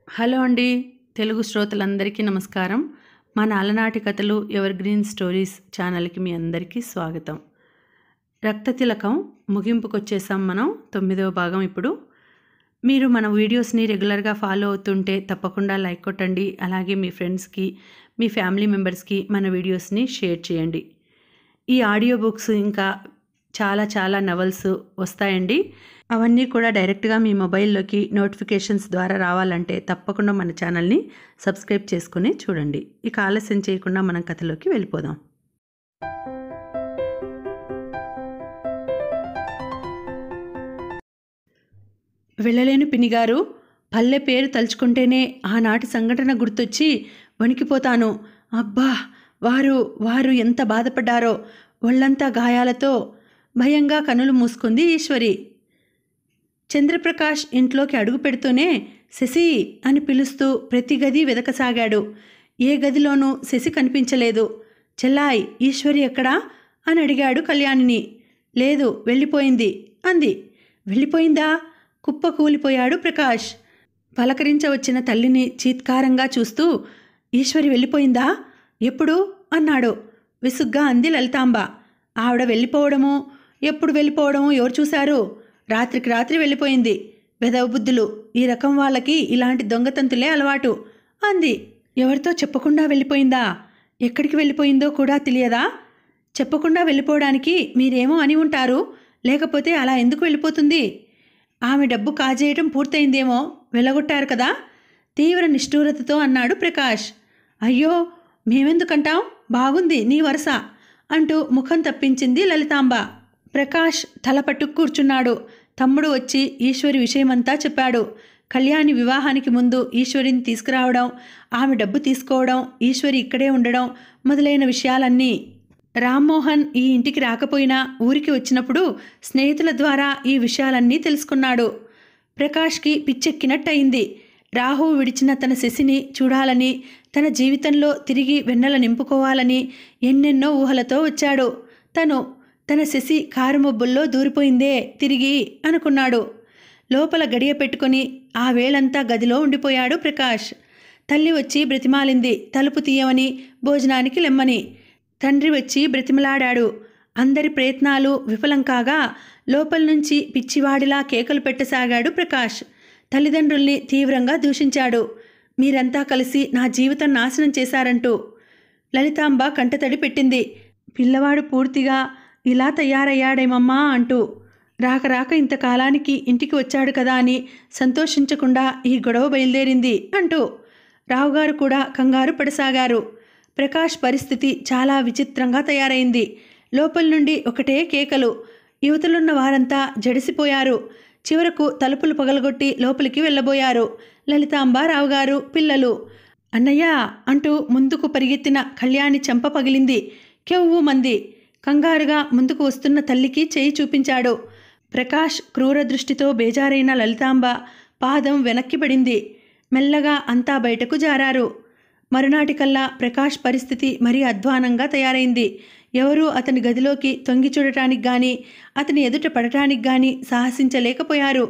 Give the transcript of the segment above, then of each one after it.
Hello అండి. తెలుగు శ్రోతలందరికీ నమస్కారం. మన అలనాటి కథలు ఎవర్ గ్రీన్ స్టోరీస్ ఛానల్‌కి మీ అందరికీ స్వాగతం. రక్తతిలకం ముగింపుకొచ్చేసాం మనం. 9వ భాగం ఇప్పుడు. మీరు మన వీడియోస్‌ని రెగ్యులర్‌గా ఫాలో అవుతుంటే తప్పకుండా లైక్ కొట్టండి. అలాగే మీ ఫ్రెండ్స్‌కి, మీ ఫ్యామిలీ మెంబర్స్‌కి మన వీడియోస్‌ని షేర్ చేయండి. ఈ ఆడియో బుక్స్ ఇంకా చాలా నవల్స్ వస్తాయండి. అవన్నీ కూడా డైరెక్ట్గా మీ మొబైల్లోకి నోటిఫికేషన్స్ ద్వారా రావాలంటే తప్పకుండా మన ఛానల్ని సబ్స్క్రైబ్ చేసుకుని చూడండి. ఇక ఆలస్యం చేయకుండా మనం కథలోకి వెళ్ళిపోదాం. వెళ్ళలేని పినిగారు, పల్లె పేరు తలుచుకుంటేనే ఆనాటి సంఘటన గుర్తొచ్చి వణికిపోతాను. అబ్బా, వారు ఎంత బాధపడ్డారో. ఒళ్ళంతా గాయాలతో భయంగా కనులు మూసుకుంది ఈశ్వరి. చంద్రప్రకాష్ ఇంట్లోకి అడుగు పెడుతూనే శశి అని పిలుస్తూ ప్రతి గది వెదకసాగాడు. ఏ గదిలోనూ శశి కనిపించలేదు. చెల్లాయ్, ఈశ్వరి ఎక్కడా అని అడిగాడు కళ్యాణిని. లేదు, వెళ్ళిపోయింది అంది. వెళ్ళిపోయిందా? కుప్ప కూలిపోయాడు ప్రకాష్. పలకరించవచ్చిన తల్లిని చీత్కారంగా చూస్తూ ఈశ్వరి వెళ్ళిపోయిందా? ఎప్పుడు అన్నాడు. విసుగ్గా అంది లలితాంబ. ఆవిడ వెళ్ళిపోవడము, ఎప్పుడు వెళ్ళిపోవడము ఎవరు చూశారు? రాత్రికి రాత్రి వెళ్ళిపోయింది. వెధవ బుద్ధులు. ఈ రకం వాళ్ళకి ఇలాంటి దొంగతంతులే అలవాటు అంది. ఎవరితో చెప్పకుండా వెళ్ళిపోయిందా? ఎక్కడికి వెళ్ళిపోయిందో కూడా తెలియదా? చెప్పకుండా వెళ్ళిపోవడానికి మీరేమో అని ఉంటారు. లేకపోతే అలా ఎందుకు వెళ్ళిపోతుంది? ఆమె డబ్బు కాజేయటం పూర్తయిందేమో, వెళ్ళగొట్టారు కదా. తీవ్ర నిష్ఠూరతతో అన్నాడు ప్రకాష్. అయ్యో, మేమెందుకంటాం, బాగుంది నీ వరస అంటూ ముఖం తప్పించింది లలితాంబ. ప్రకాష్ తల పట్టుకు కూర్చున్నాడు. తమ్ముడు వచ్చి ఈశ్వరి విషయమంతా చెప్పాడు. కళ్యాణి వివాహానికి ముందు ఈశ్వరిని తీసుకురావడం, ఆమె డబ్బు తీసుకోవడం, ఈశ్వరి ఇక్కడే ఉండడం మొదలైన విషయాలన్నీ. రామ్మోహన్ ఈ ఇంటికి రాకపోయినా ఊరికి వచ్చినప్పుడు స్నేహితుల ద్వారా ఈ విషయాలన్నీ తెలుసుకున్నాడు. ప్రకాష్కి పిచ్చెక్కినట్టయింది. రాహు విడిచిన తన శశిని చూడాలని, తన జీవితంలో తిరిగి వెన్నెల నింపుకోవాలని ఎన్నెన్నో ఊహలతో వచ్చాడు. తన శశి కారుమబ్బుల్లో దూరిపోయిందే తిరిగి అనుకున్నాడు. లోపల గడియ పెట్టుకుని ఆ వేళంతా గదిలో ఉండిపోయాడు ప్రకాష్. తల్లి వచ్చి బ్రతిమాలింది తలుపు తీయమని, భోజనానికి లెమ్మని. తండ్రి వచ్చి బ్రతిమలాడాడు. అందరి ప్రయత్నాలు విఫలం కాగా లోపల నుంచి పిచ్చివాడిలా కేకలు పెట్టసాగాడు ప్రకాష్. తల్లిదండ్రుల్ని తీవ్రంగా దూషించాడు. మీరంతా కలిసి నా జీవితం నాశనం చేశారంటూ. లలితాంబ కంటతడి పెట్టింది. పిల్లవాడు పూర్తిగా ఇలా తయారయ్యాడేమమ్మా అంటూ. రాక ఇంతకాలానికి ఇంటికి వచ్చాడు కదా అని సంతోషించకుండా ఈ గొడవ బయలుదేరింది అంటూ. రావుగారు కూడా కంగారు పడసాగారు. ప్రకాష్ పరిస్థితి చాలా విచిత్రంగా తయారైంది. లోపల నుండి ఒకటే కేకలు. యువతలున్న వారంతా జడిసిపోయారు. చివరకు తలుపులు పగలగొట్టి లోపలికి వెళ్ళబోయారు లలితాంబ, రావుగారు, పిల్లలు. అన్నయ్య అంటూ ముందుకు పరిగెత్తిన కళ్యాణి చెంప పగిలింది. కెవ్వు మంది. కంగారుగా ముందుకు వస్తున్న తల్లికి చేయి చూపించాడు. ప్రకాష్ క్రూర దృష్టితో బేజారైన లలితాంబ పాదం వెనక్కి పడింది. మెల్లగా అంతా బయటకు జారారు. మరునాటికల్లా ప్రకాష్ పరిస్థితి మరీ అధ్వానంగా తయారైంది. ఎవరూ అతని గదిలోకి తొంగి చూడటానికి గాని, అతని ఎదుట పడటానికి గాని సాహసించలేకపోయారు.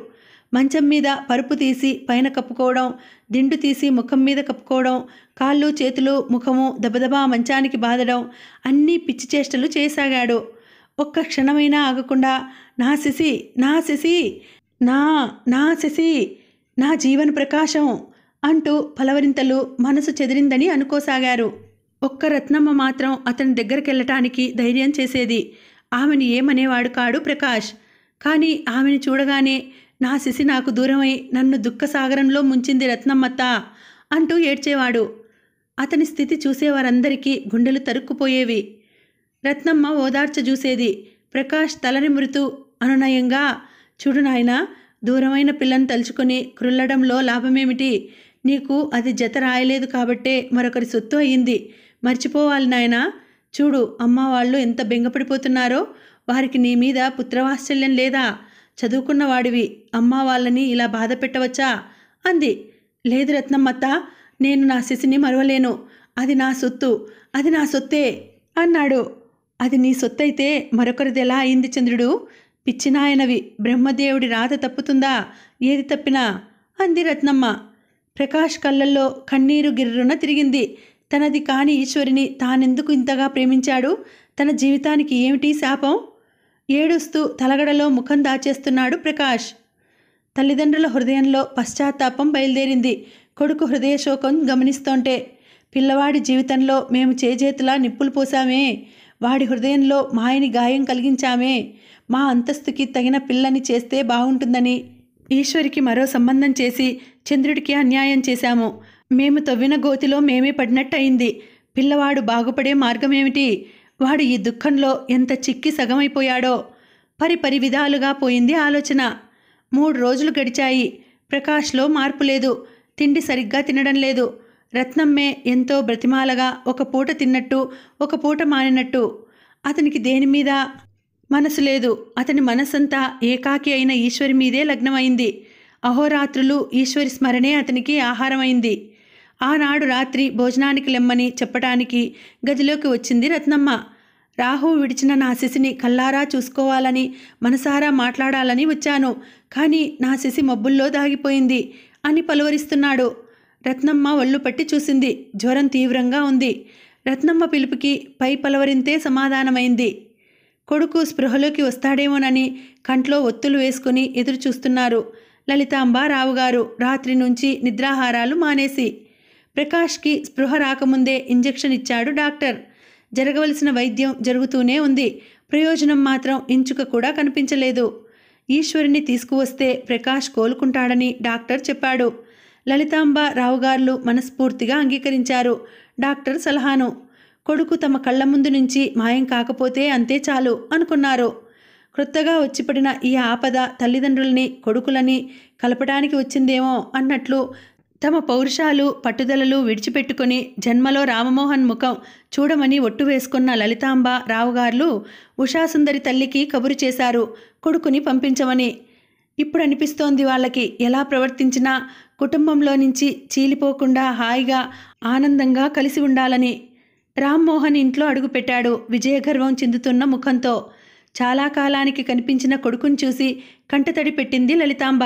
మంచం మీద పరుపు తీసి పైన కప్పుకోవడం, దిండు తీసి ముఖం మీద కప్పుకోవడం, కాళ్ళు చేతులు ముఖము దబదబా మంచానికి బాదడం, అన్నీ పిచ్చి చేష్టలు చేయసాగాడు. ఒక్క క్షణమైనా ఆగకుండా నా శశి, నా శశి, నా శశి, నా జీవన ప్రకాశం అంటూ పలవరింతలు మనసు చెదిరిందని అనుకోసాగారు. ఒక్క రత్నమ్మ మాత్రం అతని దగ్గరికెళ్ళటానికి ధైర్యం చేసేది. ఆమెను ఏమనేవాడు కాడు ప్రకాష్. కానీ ఆమెను చూడగానే నా శశి నాకు దూరమై నన్ను దుఃఖసాగరంలో ముంచింది రత్నమ్మత్త అంటూ ఏడ్చేవాడు. అతని స్థితి చూసేవారందరికీ గుండెలు తరుక్కుపోయేవి. రత్నమ్మ ఓదార్చ చూసేది. ప్రకాష్ తలనిమురుతూ అనునయంగా, చూడు నాయనా, దూరమైన పిల్లని తలుచుకొని క్రుల్లడంలో లాభమేమిటి? నీకు అది జత రాయలేదు కాబట్టే మరొకరి సొత్తు అయ్యింది. మర్చిపోవాలి నాయనా. చూడు అమ్మ వాళ్ళు ఎంత బెంగపడిపోతున్నారో. వారికి నీ మీద పుత్రవాత్సల్యం లేదా? చదువుకున్నవాడివి, అమ్మ వాళ్ళని ఇలా బాధ పెట్టవచ్చా అంది. లేదు రత్నమ్మత్త, నేను నా శశిని మరవలేను. అది నా సొత్తు, అది నా సొత్తే అన్నాడు. అది నీ సొత్తైతే మరొకరిది ఎలా అయింది చంద్రుడు? పిచ్చినాయనవి. బ్రహ్మదేవుడి రాత తప్పుతుందా? ఏది తప్పినా అంది రత్నమ్మ. ప్రకాష్ కళ్ళల్లో కన్నీరు గిర్రున తిరిగింది. తనది కాని ఈశ్వరిని తానెందుకు ఇంతగా ప్రేమించాడు? తన జీవితానికి ఏమిటి శాపం? ఏడుస్తూ తలగడలో ముఖం దాచేస్తున్నాడు ప్రకాష్. తల్లిదండ్రుల హృదయంలో పశ్చాత్తాపం బయలుదేరింది. కొడుకు హృదయశోకం గమనిస్తోంటే. పిల్లవాడి జీవితంలో మేము చేజేతులా నిప్పులు పోసామే, వాడి హృదయంలో మాయని గాయం కలిగించామే, మా అంతస్తుకి తగిన పిల్లని చేస్తే బాగుంటుందని ఈశ్వరికి మరో సంబంధం చేసి చంద్రుడికి అన్యాయం చేశాము. మేము తవ్విన గోతిలో మేమే పడినట్టయింది. పిల్లవాడు బాగుపడే మార్గమేమిటి? వాడు ఈ దుఃఖంలో ఎంత చిక్కి సగమైపోయాడో. పరిపరి విధాలుగా పోయింది ఆలోచన. 3 రోజులు గడిచాయి. ప్రకాష్లో మార్పు లేదు. తిండి సరిగ్గా తినడం లేదు. రత్నమ్మే ఎంతో బ్రతిమాలగా ఒక పూట తిన్నట్టు ఒక పూట మానినట్టు. అతనికి దేని మీద మనసు లేదు. అతని మనసంతా ఏకాకి అయిన ఈశ్వరి మీదే లగ్నమైంది. అహోరాత్రులు ఈశ్వరి స్మరణే అతనికి ఆహారమైంది. ఆనాడు రాత్రి భోజనానికి లెమ్మని చెప్పటానికి గదిలోకి వచ్చింది రత్నమ్మ. రాహు విడిచిన నా శిశిని కల్లారా చూసుకోవాలని మనసారా మాట్లాడాలని వచ్చాను, కానీ నా శిశి మబ్బుల్లో దాగిపోయింది అని పలువరిస్తున్నాడు. రత్నమ్మ ఒళ్ళు పట్టి చూసింది. జ్వరం తీవ్రంగా ఉంది. రత్నమ్మ పిలుపుకి పై పలవరింతే సమాధానమైంది. కొడుకు స్పృహలోకి వస్తాడేమోనని కంట్లో ఒత్తులు వేసుకుని ఎదురు చూస్తున్నారు లలితాంబ రావుగారు రాత్రి నుంచి నిద్రాహారాలు మానేసి. ప్రకాష్కి స్పృహ రాకముందే ఇంజెక్షన్ ఇచ్చాడు డాక్టర్. జరగవలసిన వైద్యం జరుగుతూనే ఉంది. ప్రయోజనం మాత్రం ఇంచుక కూడా కనిపించలేదు. ఈశ్వరిని తీసుకువస్తే ప్రకాష్ కోలుకుంటాడని డాక్టర్ చెప్పాడు. లలితాంబ రావుగార్లు మనస్ఫూర్తిగా అంగీకరించారు డాక్టర్ సలహాను. కొడుకు తమ కళ్ళ ముందు నుంచి మాయం కాకపోతే అంతే చాలు అనుకున్నారు. క్రొత్తగా వచ్చిపడిన ఈ ఆపద తల్లిదండ్రులని కొడుకులని కలపడానికి వచ్చిందేమో అన్నట్లు తమ పౌరుషాలు పట్టుదలలు విడిచిపెట్టుకుని జన్మలో రామమోహన్ ముఖం చూడమని ఒట్టు వేసుకున్న లలితాంబ రావుగార్లు ఉషాసుందరి తల్లికి కబురు చేశారు కొడుకుని పంపించమని. ఇప్పుడు అనిపిస్తోంది వాళ్ళకి ఎలా ప్రవర్తించినా కుటుంబంలో నుంచి చీలిపోకుండా హాయిగా ఆనందంగా కలిసి ఉండాలని. రామ్మోహన్ ఇంట్లో అడుగుపెట్టాడు విజయగర్వం చిందుతున్న ముఖంతో. చాలా కాలానికి కనిపించిన కొడుకుని చూసి కంటతడి పెట్టింది లలితాంబ.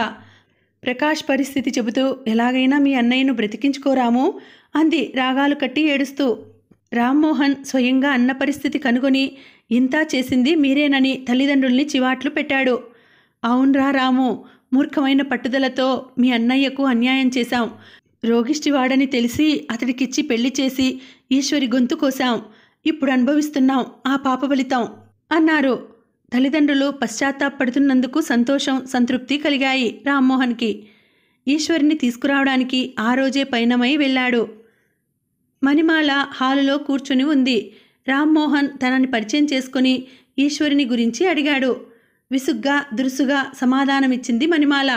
ప్రకాష్ పరిస్థితి చెబుతూ ఎలాగైనా మీ అన్నయ్యను బ్రతికించుకోరాము అంది రాగాలు కట్టి ఏడుస్తూ. రామ్మోహన్ స్వయంగా అన్న పరిస్థితి కనుగొని ఇంతా చేసింది మీరేనని తల్లిదండ్రుల్ని చివాట్లు పెట్టాడు. అవునరా రాము, మూర్ఖమైన పట్టుదలతో మీ అన్నయ్యకు అన్యాయం చేశాం. రోగిష్టివాడని తెలిసి అతడికిచ్చి పెళ్లి చేసి ఈశ్వరి గొంతు కోశాం. ఇప్పుడు అనుభవిస్తున్నాం ఆ పాప ఫలితం అన్నారు. తల్లిదండ్రులు పశ్చాత్తాపడుతున్నందుకు సంతోషం సంతృప్తి కలిగాయి రామ్మోహన్కి. ఈశ్వరిని తీసుకురావడానికి ఆ రోజే పయనమై వెళ్ళాడు. మణిమాల హాలులో కూర్చుని ఉంది. రామ్మోహన్ తనని పరిచయం చేసుకుని ఈశ్వరిని గురించి అడిగాడు. విసుగ్గా దురుసుగా సమాధానమిచ్చింది మణిమాల.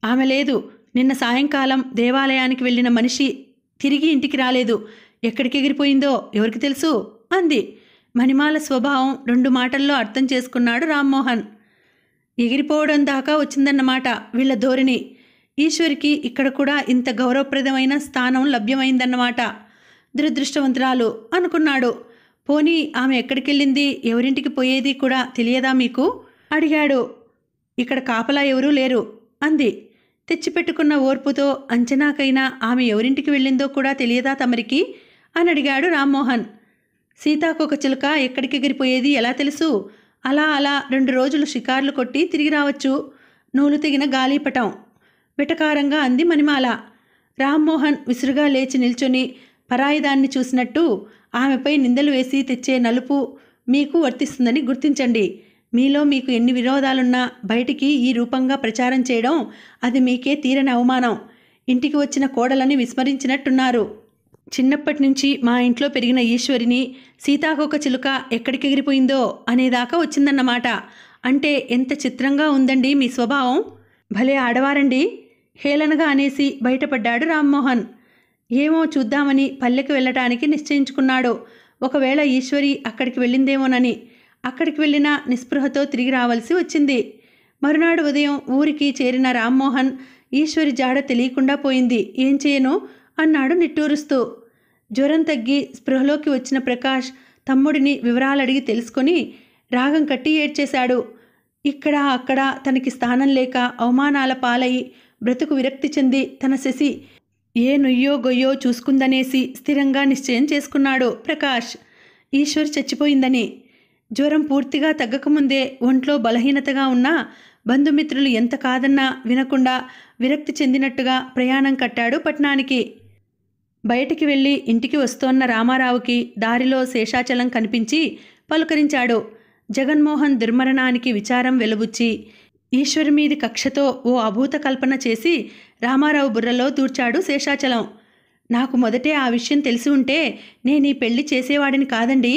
ఆమె లేదు. నిన్న సాయంకాలం దేవాలయానికి వెళ్ళిన మనిషి తిరిగి ఇంటికి రాలేదు. ఎక్కడికి ఎగిరిపోయిందో ఎవరికి తెలుసు అంది. మణిమాల స్వభావం 2 మాటల్లో అర్థం చేసుకున్నాడు రామ్మోహన్. ఎగిరిపోవడం దాకా వచ్చిందన్నమాట వీళ్ళ ధోరణి. ఈశ్వరికి ఇక్కడ కూడా ఇంత గౌరవప్రదమైన స్థానం లభ్యమైందన్నమాట. దురదృష్టవంతురాలు అనుకున్నాడు. పోనీ ఆమె ఎక్కడికెళ్ళింది, ఎవరింటికి పోయేది కూడా తెలియదా మీకు అడిగాడు. ఇక్కడ కాపలా ఎవరూ లేరు అంది. తెచ్చిపెట్టుకున్న ఓర్పుతో అంచనాకైనా ఆమె ఎవరింటికి వెళ్ళిందో కూడా తెలియదా తమరికి అని అడిగాడు రామ్మోహన్. సీతాకోకచిలుక ఎక్కడికి ఎగిరిపోయేది ఎలా తెలుసు? అలా 2 రోజులు షికార్లు కొట్టి తిరిగి రావచ్చు. నూలు తెగిన గాలిపటం వెటకారంగా అంది మణిమాల. రామ్మోహన్ విసురుగా లేచి నిల్చొని పరాయిదాన్ని చూసినట్టు ఆమెపై నిందలు వేసి తెచ్చే నలుపు మీకు వర్తిస్తుందని గుర్తించండి. మీలో మీకు ఎన్ని విరోధాలున్నా బయటికి ఈ రూపంగా ప్రచారం చేయడం అది మీకే తీరని అవమానం. ఇంటికి వచ్చిన కోడలని విస్మరించినట్టున్నారు. చిన్నప్పటి నుంచి మా ఇంట్లో పెరిగిన ఈశ్వరిని సీతాకోకచిలుక ఎక్కడికి ఎగిరిపోయిందో అనేదాకా వచ్చిందన్నమాట. అంటే ఎంత చిత్రంగా ఉందండి మీ స్వభావం. భలే ఆడవారండి హేళనగా అనేసి బయటపడ్డాడు రామ్మోహన్. ఏమో చూద్దామని పల్లెకి వెళ్ళటానికి నిశ్చయించుకున్నాడు. ఒకవేళ ఈశ్వరి అక్కడికి వెళ్ళిందేమోనని. అక్కడికి వెళ్ళినా నిస్పృహతో తిరిగి రావాల్సి వచ్చింది. మరునాడు ఉదయం ఊరికి చేరిన రామ్మోహన్ ఈశ్వరి జాడ తెలియకుండా పోయింది. ఏం చేయను అన్నాడు నిట్టూరుస్తూ. జ్వరం తగ్గి స్పృహలోకి వచ్చిన ప్రకాష్ తమ్ముడిని వివరాలడిగి తెలుసుకొని రాగం కట్టి ఏడ్చేశాడు. ఇక్కడ అక్కడ తనకి స్థానం లేక అవమానాల పాలై బ్రతుకు విరక్తి చెంది తన శశి ఏ నుయ్యో గొయ్యో చూసుకుందనేసి స్థిరంగా నిశ్చయం చేసుకున్నాడు ప్రకాష్. ఈశ్వరి చచ్చిపోయిందని. జ్వరం పూర్తిగా తగ్గకముందే ఒంట్లో బలహీనతగా ఉన్న బంధుమిత్రులు ఎంత కాదన్నా వినకుండా విరక్తి చెందినట్టుగా ప్రయాణం కట్టాడు పట్నానికి. బయటికి వెళ్ళి ఇంటికి వస్తోన్న రామారావుకి దారిలో శేషాచలం కనిపించి పలుకరించాడు. జగన్మోహన్ దుర్మరణానికి విచారం వెలుబుచ్చి ఈశ్వరి మీది కక్షతో ఓ అభూత కల్పన చేసి రామారావు బుర్రలో దూర్చాడు శేషాచలం. నాకు మొదటే ఆ విషయం తెలిసి ఉంటే నేను ఈ పెళ్లి చేసేవాడిని కాదండి.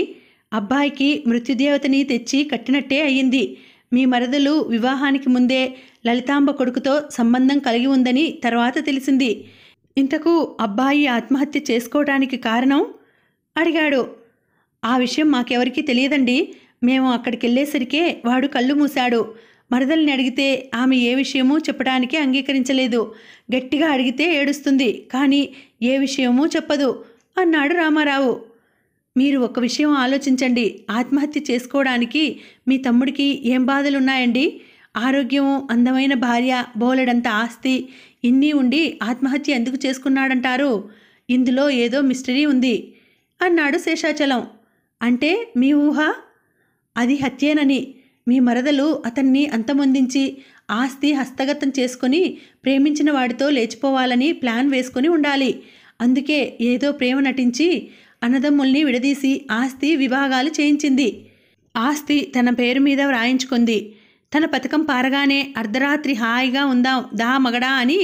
అబ్బాయికి మృత్యుదేవతని తెచ్చి కట్టినట్టే అయ్యింది. మీ మరదలు వివాహానికి ముందే లలితాంబ కొడుకుతో సంబంధం కలిగి ఉందని తర్వాత తెలిసింది. ఇంతకు అబ్బాయి ఆత్మహత్య చేసుకోవడానికి కారణం అడిగాడు. ఆ విషయం మాకెవరికీ తెలియదండి. మేము అక్కడికి వెళ్ళేసరికే వాడు కళ్ళు మూశాడు. మరదల్ని అడిగితే ఆమె ఏ విషయమూ చెప్పడానికి అంగీకరించలేదు. గట్టిగా అడిగితే ఏడుస్తుంది, కానీ ఏ విషయమూ చెప్పదు అన్నాడు రామారావు. మీరు ఒక విషయం ఆలోచించండి. ఆత్మహత్య చేసుకోవడానికి మీ తమ్ముడికి ఏం బాధలున్నాయండి? ఆరోగ్యము, అందమైన భార్య, బోలెడంత ఆస్తి ఇన్ని ఉండి ఆత్మహత్య ఎందుకు చేసుకున్నాడంటారు? ఇందులో ఏదో మిస్టరీ ఉంది అన్నాడు శేషాచలం. అంటే మీ ఊహ? అది హత్యేనని. మీ మరదలు అతన్ని అంతమొందించి ఆస్తి హస్తగతం చేసుకొని ప్రేమించిన వాడితో లేచిపోవాలని ప్లాన్ వేసుకొని ఉండాలి. అందుకే ఏదో ప్రేమ నటించి అన్నదమ్ముల్ని విడదీసి ఆస్తి విభాగాలు చేయించింది. ఆస్తి తన పేరు మీద వ్రాయించుకుంది. తన పథకం పారగానే అర్ధరాత్రి హాయిగా ఉందాం దా మగడా అని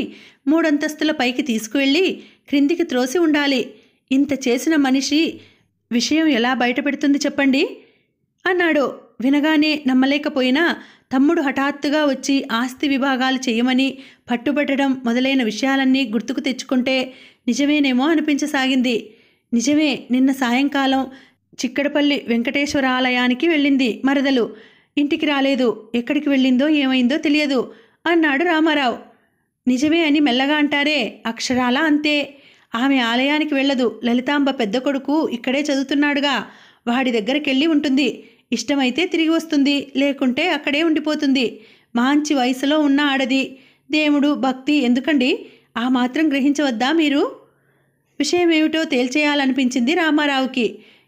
3 అంతస్తుల పైకి తీసుకువెళ్ళి క్రిందికి త్రోసి ఉండాలి. ఇంత చేసిన మనిషి విషయం ఎలా బయటపెడుతుంది చెప్పండి అన్నాడు. వినగానే నమ్మలేకపోయినా తమ్ముడు హఠాత్తుగా వచ్చి ఆస్తి విభాగాలు చేయమని పట్టుబట్టడం మొదలైన విషయాలన్నీ గుర్తుకు తెచ్చుకుంటే నిజమేనేమో అనిపించసాగింది. నిజమే, నిన్న సాయంకాలం చిక్కడపల్లి వెంకటేశ్వర ఆలయానికి వెళ్ళింది మరదలు. ఇంటికి రాలేదు. ఎక్కడికి వెళ్ళిందో ఏమైందో తెలియదు అన్నాడు రామారావు. నిజమే అని మెల్లగా అంటారే, అక్షరాలా అంతే. ఆమె ఆలయానికి వెళ్ళదు. లలితాంబ పెద్ద కొడుకు ఇక్కడే చదువుతున్నాడుగా, వాడి దగ్గరికెళ్ళి ఉంటుంది. ఇష్టమైతే తిరిగి వస్తుంది, లేకుంటే అక్కడే ఉండిపోతుంది. మంచి వయసులో ఉన్న ఆడది. దేవుడు భక్తి ఎందుకండి? ఆ మాత్రం గ్రహించవద్దా మీరు? విషయమేమిటో తేల్చేయాలనిపించింది రామారావుకి.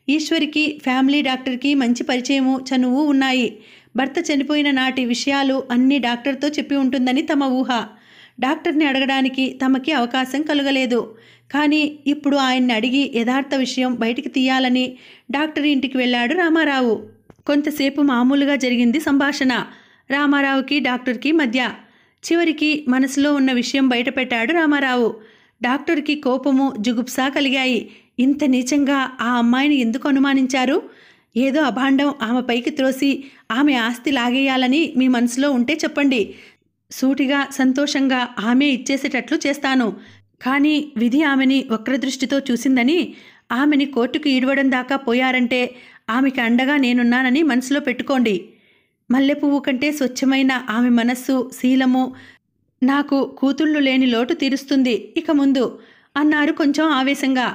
ఈశ్వరికి ఫ్యామిలీ డాక్టర్కి మంచి పరిచయము, చనువు ఉన్నాయి. భర్త చనిపోయిన నాటి విషయాలు అన్నీ డాక్టర్తో చెప్పి ఉంటుందని తమ ఊహ. డాక్టర్ని అడగడానికి తమకి అవకాశం కలగలేదు. కానీ ఇప్పుడు ఆయన్ని అడిగి యథార్థ విషయం బయటికి తీయాలని డాక్టర్ ఇంటికి వెళ్ళాడు రామారావు. కొంతసేపు మామూలుగా జరిగింది సంభాషణ రామారావుకి డాక్టర్కి మధ్య. చివరికి మనసులో ఉన్న విషయం బయటపెట్టాడు రామారావు. డాక్టర్కి కోపము, జుగుప్సా కలిగాయి. ఇంత నీచంగా ఆ అమ్మాయిని ఎందుకు అనుమానించారు? ఏదో అభాండం ఆమె పైకి త్రోసి ఆమె ఆస్తి లాగేయాలని మీ మనసులో ఉంటే చెప్పండి. సూటిగా సంతోషంగా ఆమె ఇచ్చేసేటట్లు చేస్తాను. కానీ విధి ఆమెని వక్రదృష్టితో చూసిందని ఆమెని కోర్టుకు ఈడవడం దాకా పోయారంటే ఆమెకి అండగా నేనున్నానని మనసులో పెట్టుకోండి. మల్లెపువ్వు కంటే స్వచ్ఛమైన ఆమె మనస్సు, శీలము నాకు కూతుళ్ళు లేని లోటు తీరుస్తుంది ఇక ముందు అన్నారు కొంచెం ఆవేశంగా.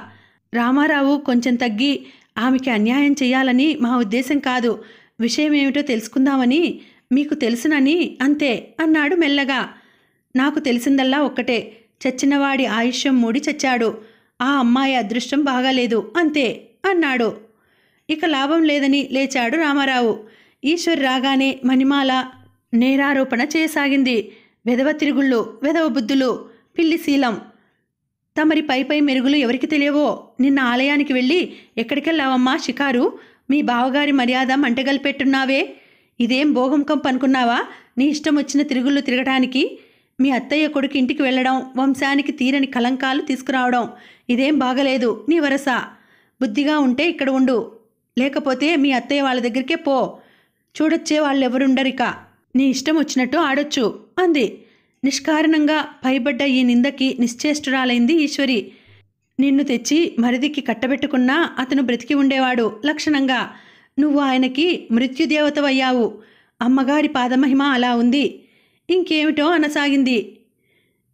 రామారావు కొంచెం తగ్గి, ఆమెకి అన్యాయం చేయాలని మా ఉద్దేశం కాదు, విషయమేమిటో తెలుసుకుందామని, మీకు తెలుసునని అంతే అన్నాడు మెల్లగా. నాకు తెలిసిందల్లా ఒక్కటే, చచ్చినవాడి ఆయుష్యం మూడి చచ్చాడు. ఆ అమ్మాయి అదృష్టం బాగాలేదు అంతే అన్నాడు. ఇక లాభం లేదని లేచాడు రామారావు. ఈశ్వర్ రాగానే మణిమాల నేరారోపణ చేయసాగింది. వెధవ తిరుగుళ్ళు, వెధవ బుద్ధులు, పిల్లి శీలం. తమరి పై మెరుగులు ఎవరికి తెలియవో. నిన్న ఆలయానికి వెళ్ళి ఎక్కడికెళ్ళావమ్మా షికారు? మీ బావగారి మర్యాద మంటగలిపెట్టున్నావే. ఇదేం భోగంకంపు అనుకున్నావా? నీ ఇష్టం వచ్చిన తిరుగుళ్ళు తిరగటానికి. మీ అత్తయ్య కొడుకు ఇంటికి వెళ్ళడం, వంశానికి తీరని కలంకాలు తీసుకురావడం, ఇదేం బాగలేదు నీ వరస. బుద్ధిగా ఉంటే ఇక్కడ ఉండు, లేకపోతే మీ అత్తయ్య వాళ్ళ దగ్గరికే పో. చూడొచ్చే వాళ్ళెవరుండరిక. నీ ఇష్టం వచ్చినట్టు ఆడొచ్చు అంది. నిష్కారణంగా పైబడ్డ ఈ నిందకి నిశ్చేష్టురాలైంది ఈశ్వరి. నిన్ను తెచ్చి మరిదికి కట్టబెట్టుకున్నా అతను బ్రతికి ఉండేవాడు లక్షణంగా. నువ్వు ఆయనకి మృత్యుదేవతవయ్యావు. అమ్మగారి పాదమహిమ అలా ఉంది. ఇంకేమిటో అనసాగింది.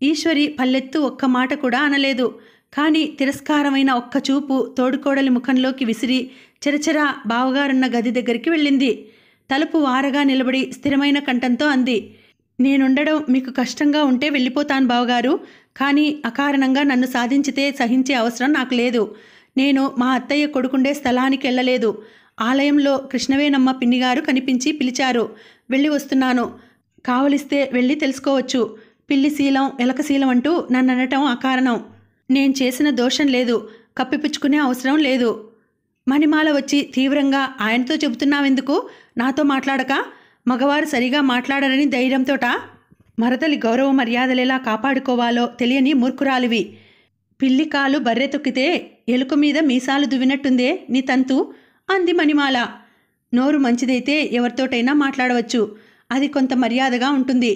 ఈశ్వరి పల్లెత్తు ఒక్క మాట కూడా అనలేదు. కానీ తిరస్కారమైన ఒక్క చూపు తోడుకోడలి ముఖంలోకి విసిరి చెరచెరా బావగారున్న గది దగ్గరికి వెళ్ళింది. తలుపు వారగా నిలబడి స్థిరమైన కంఠంతో అంది, నేనుండడం మీకు కష్టంగా ఉంటే వెళ్ళిపోతాను బావగారు, కానీ అకారణంగా నన్ను సాధించితే సహించే అవసరం నాకు లేదు. నేను మా అత్తయ్య కొడుకుండే స్థలానికి వెళ్ళలేదు. ఆలయంలో కృష్ణవేనమ్మ పిన్నిగారు కనిపించి పిలిచారు. వెళ్ళి వస్తున్నాను. కావలిస్తే వెళ్ళి తెలుసుకోవచ్చు. పిల్లి శీలం ఎలక శీలం అంటూ నన్ను అనటం అకారణం. నేను చేసిన దోషం లేదు. కప్పిపుచ్చుకునే అవసరం లేదు. మణిమాల వచ్చి తీవ్రంగా ఆయనతో చెబుతున్నావెందుకు? నాతో మాట్లాడక? మగవారు సరిగా మాట్లాడరని ధైర్యంతోటా? మరదలి గౌరవ మర్యాదలెలా కాపాడుకోవాలో తెలియని మూర్ఖురాలివి. పిల్లి కాలు బర్రె తొక్కితే ఎలుక మీద మీసాలు దువ్వినట్టుందే నీ తంతు అంది మణిమాల. నోరు మంచిదైతే ఎవరితోటైనా మాట్లాడవచ్చు. అది కొంత మర్యాదగా ఉంటుంది.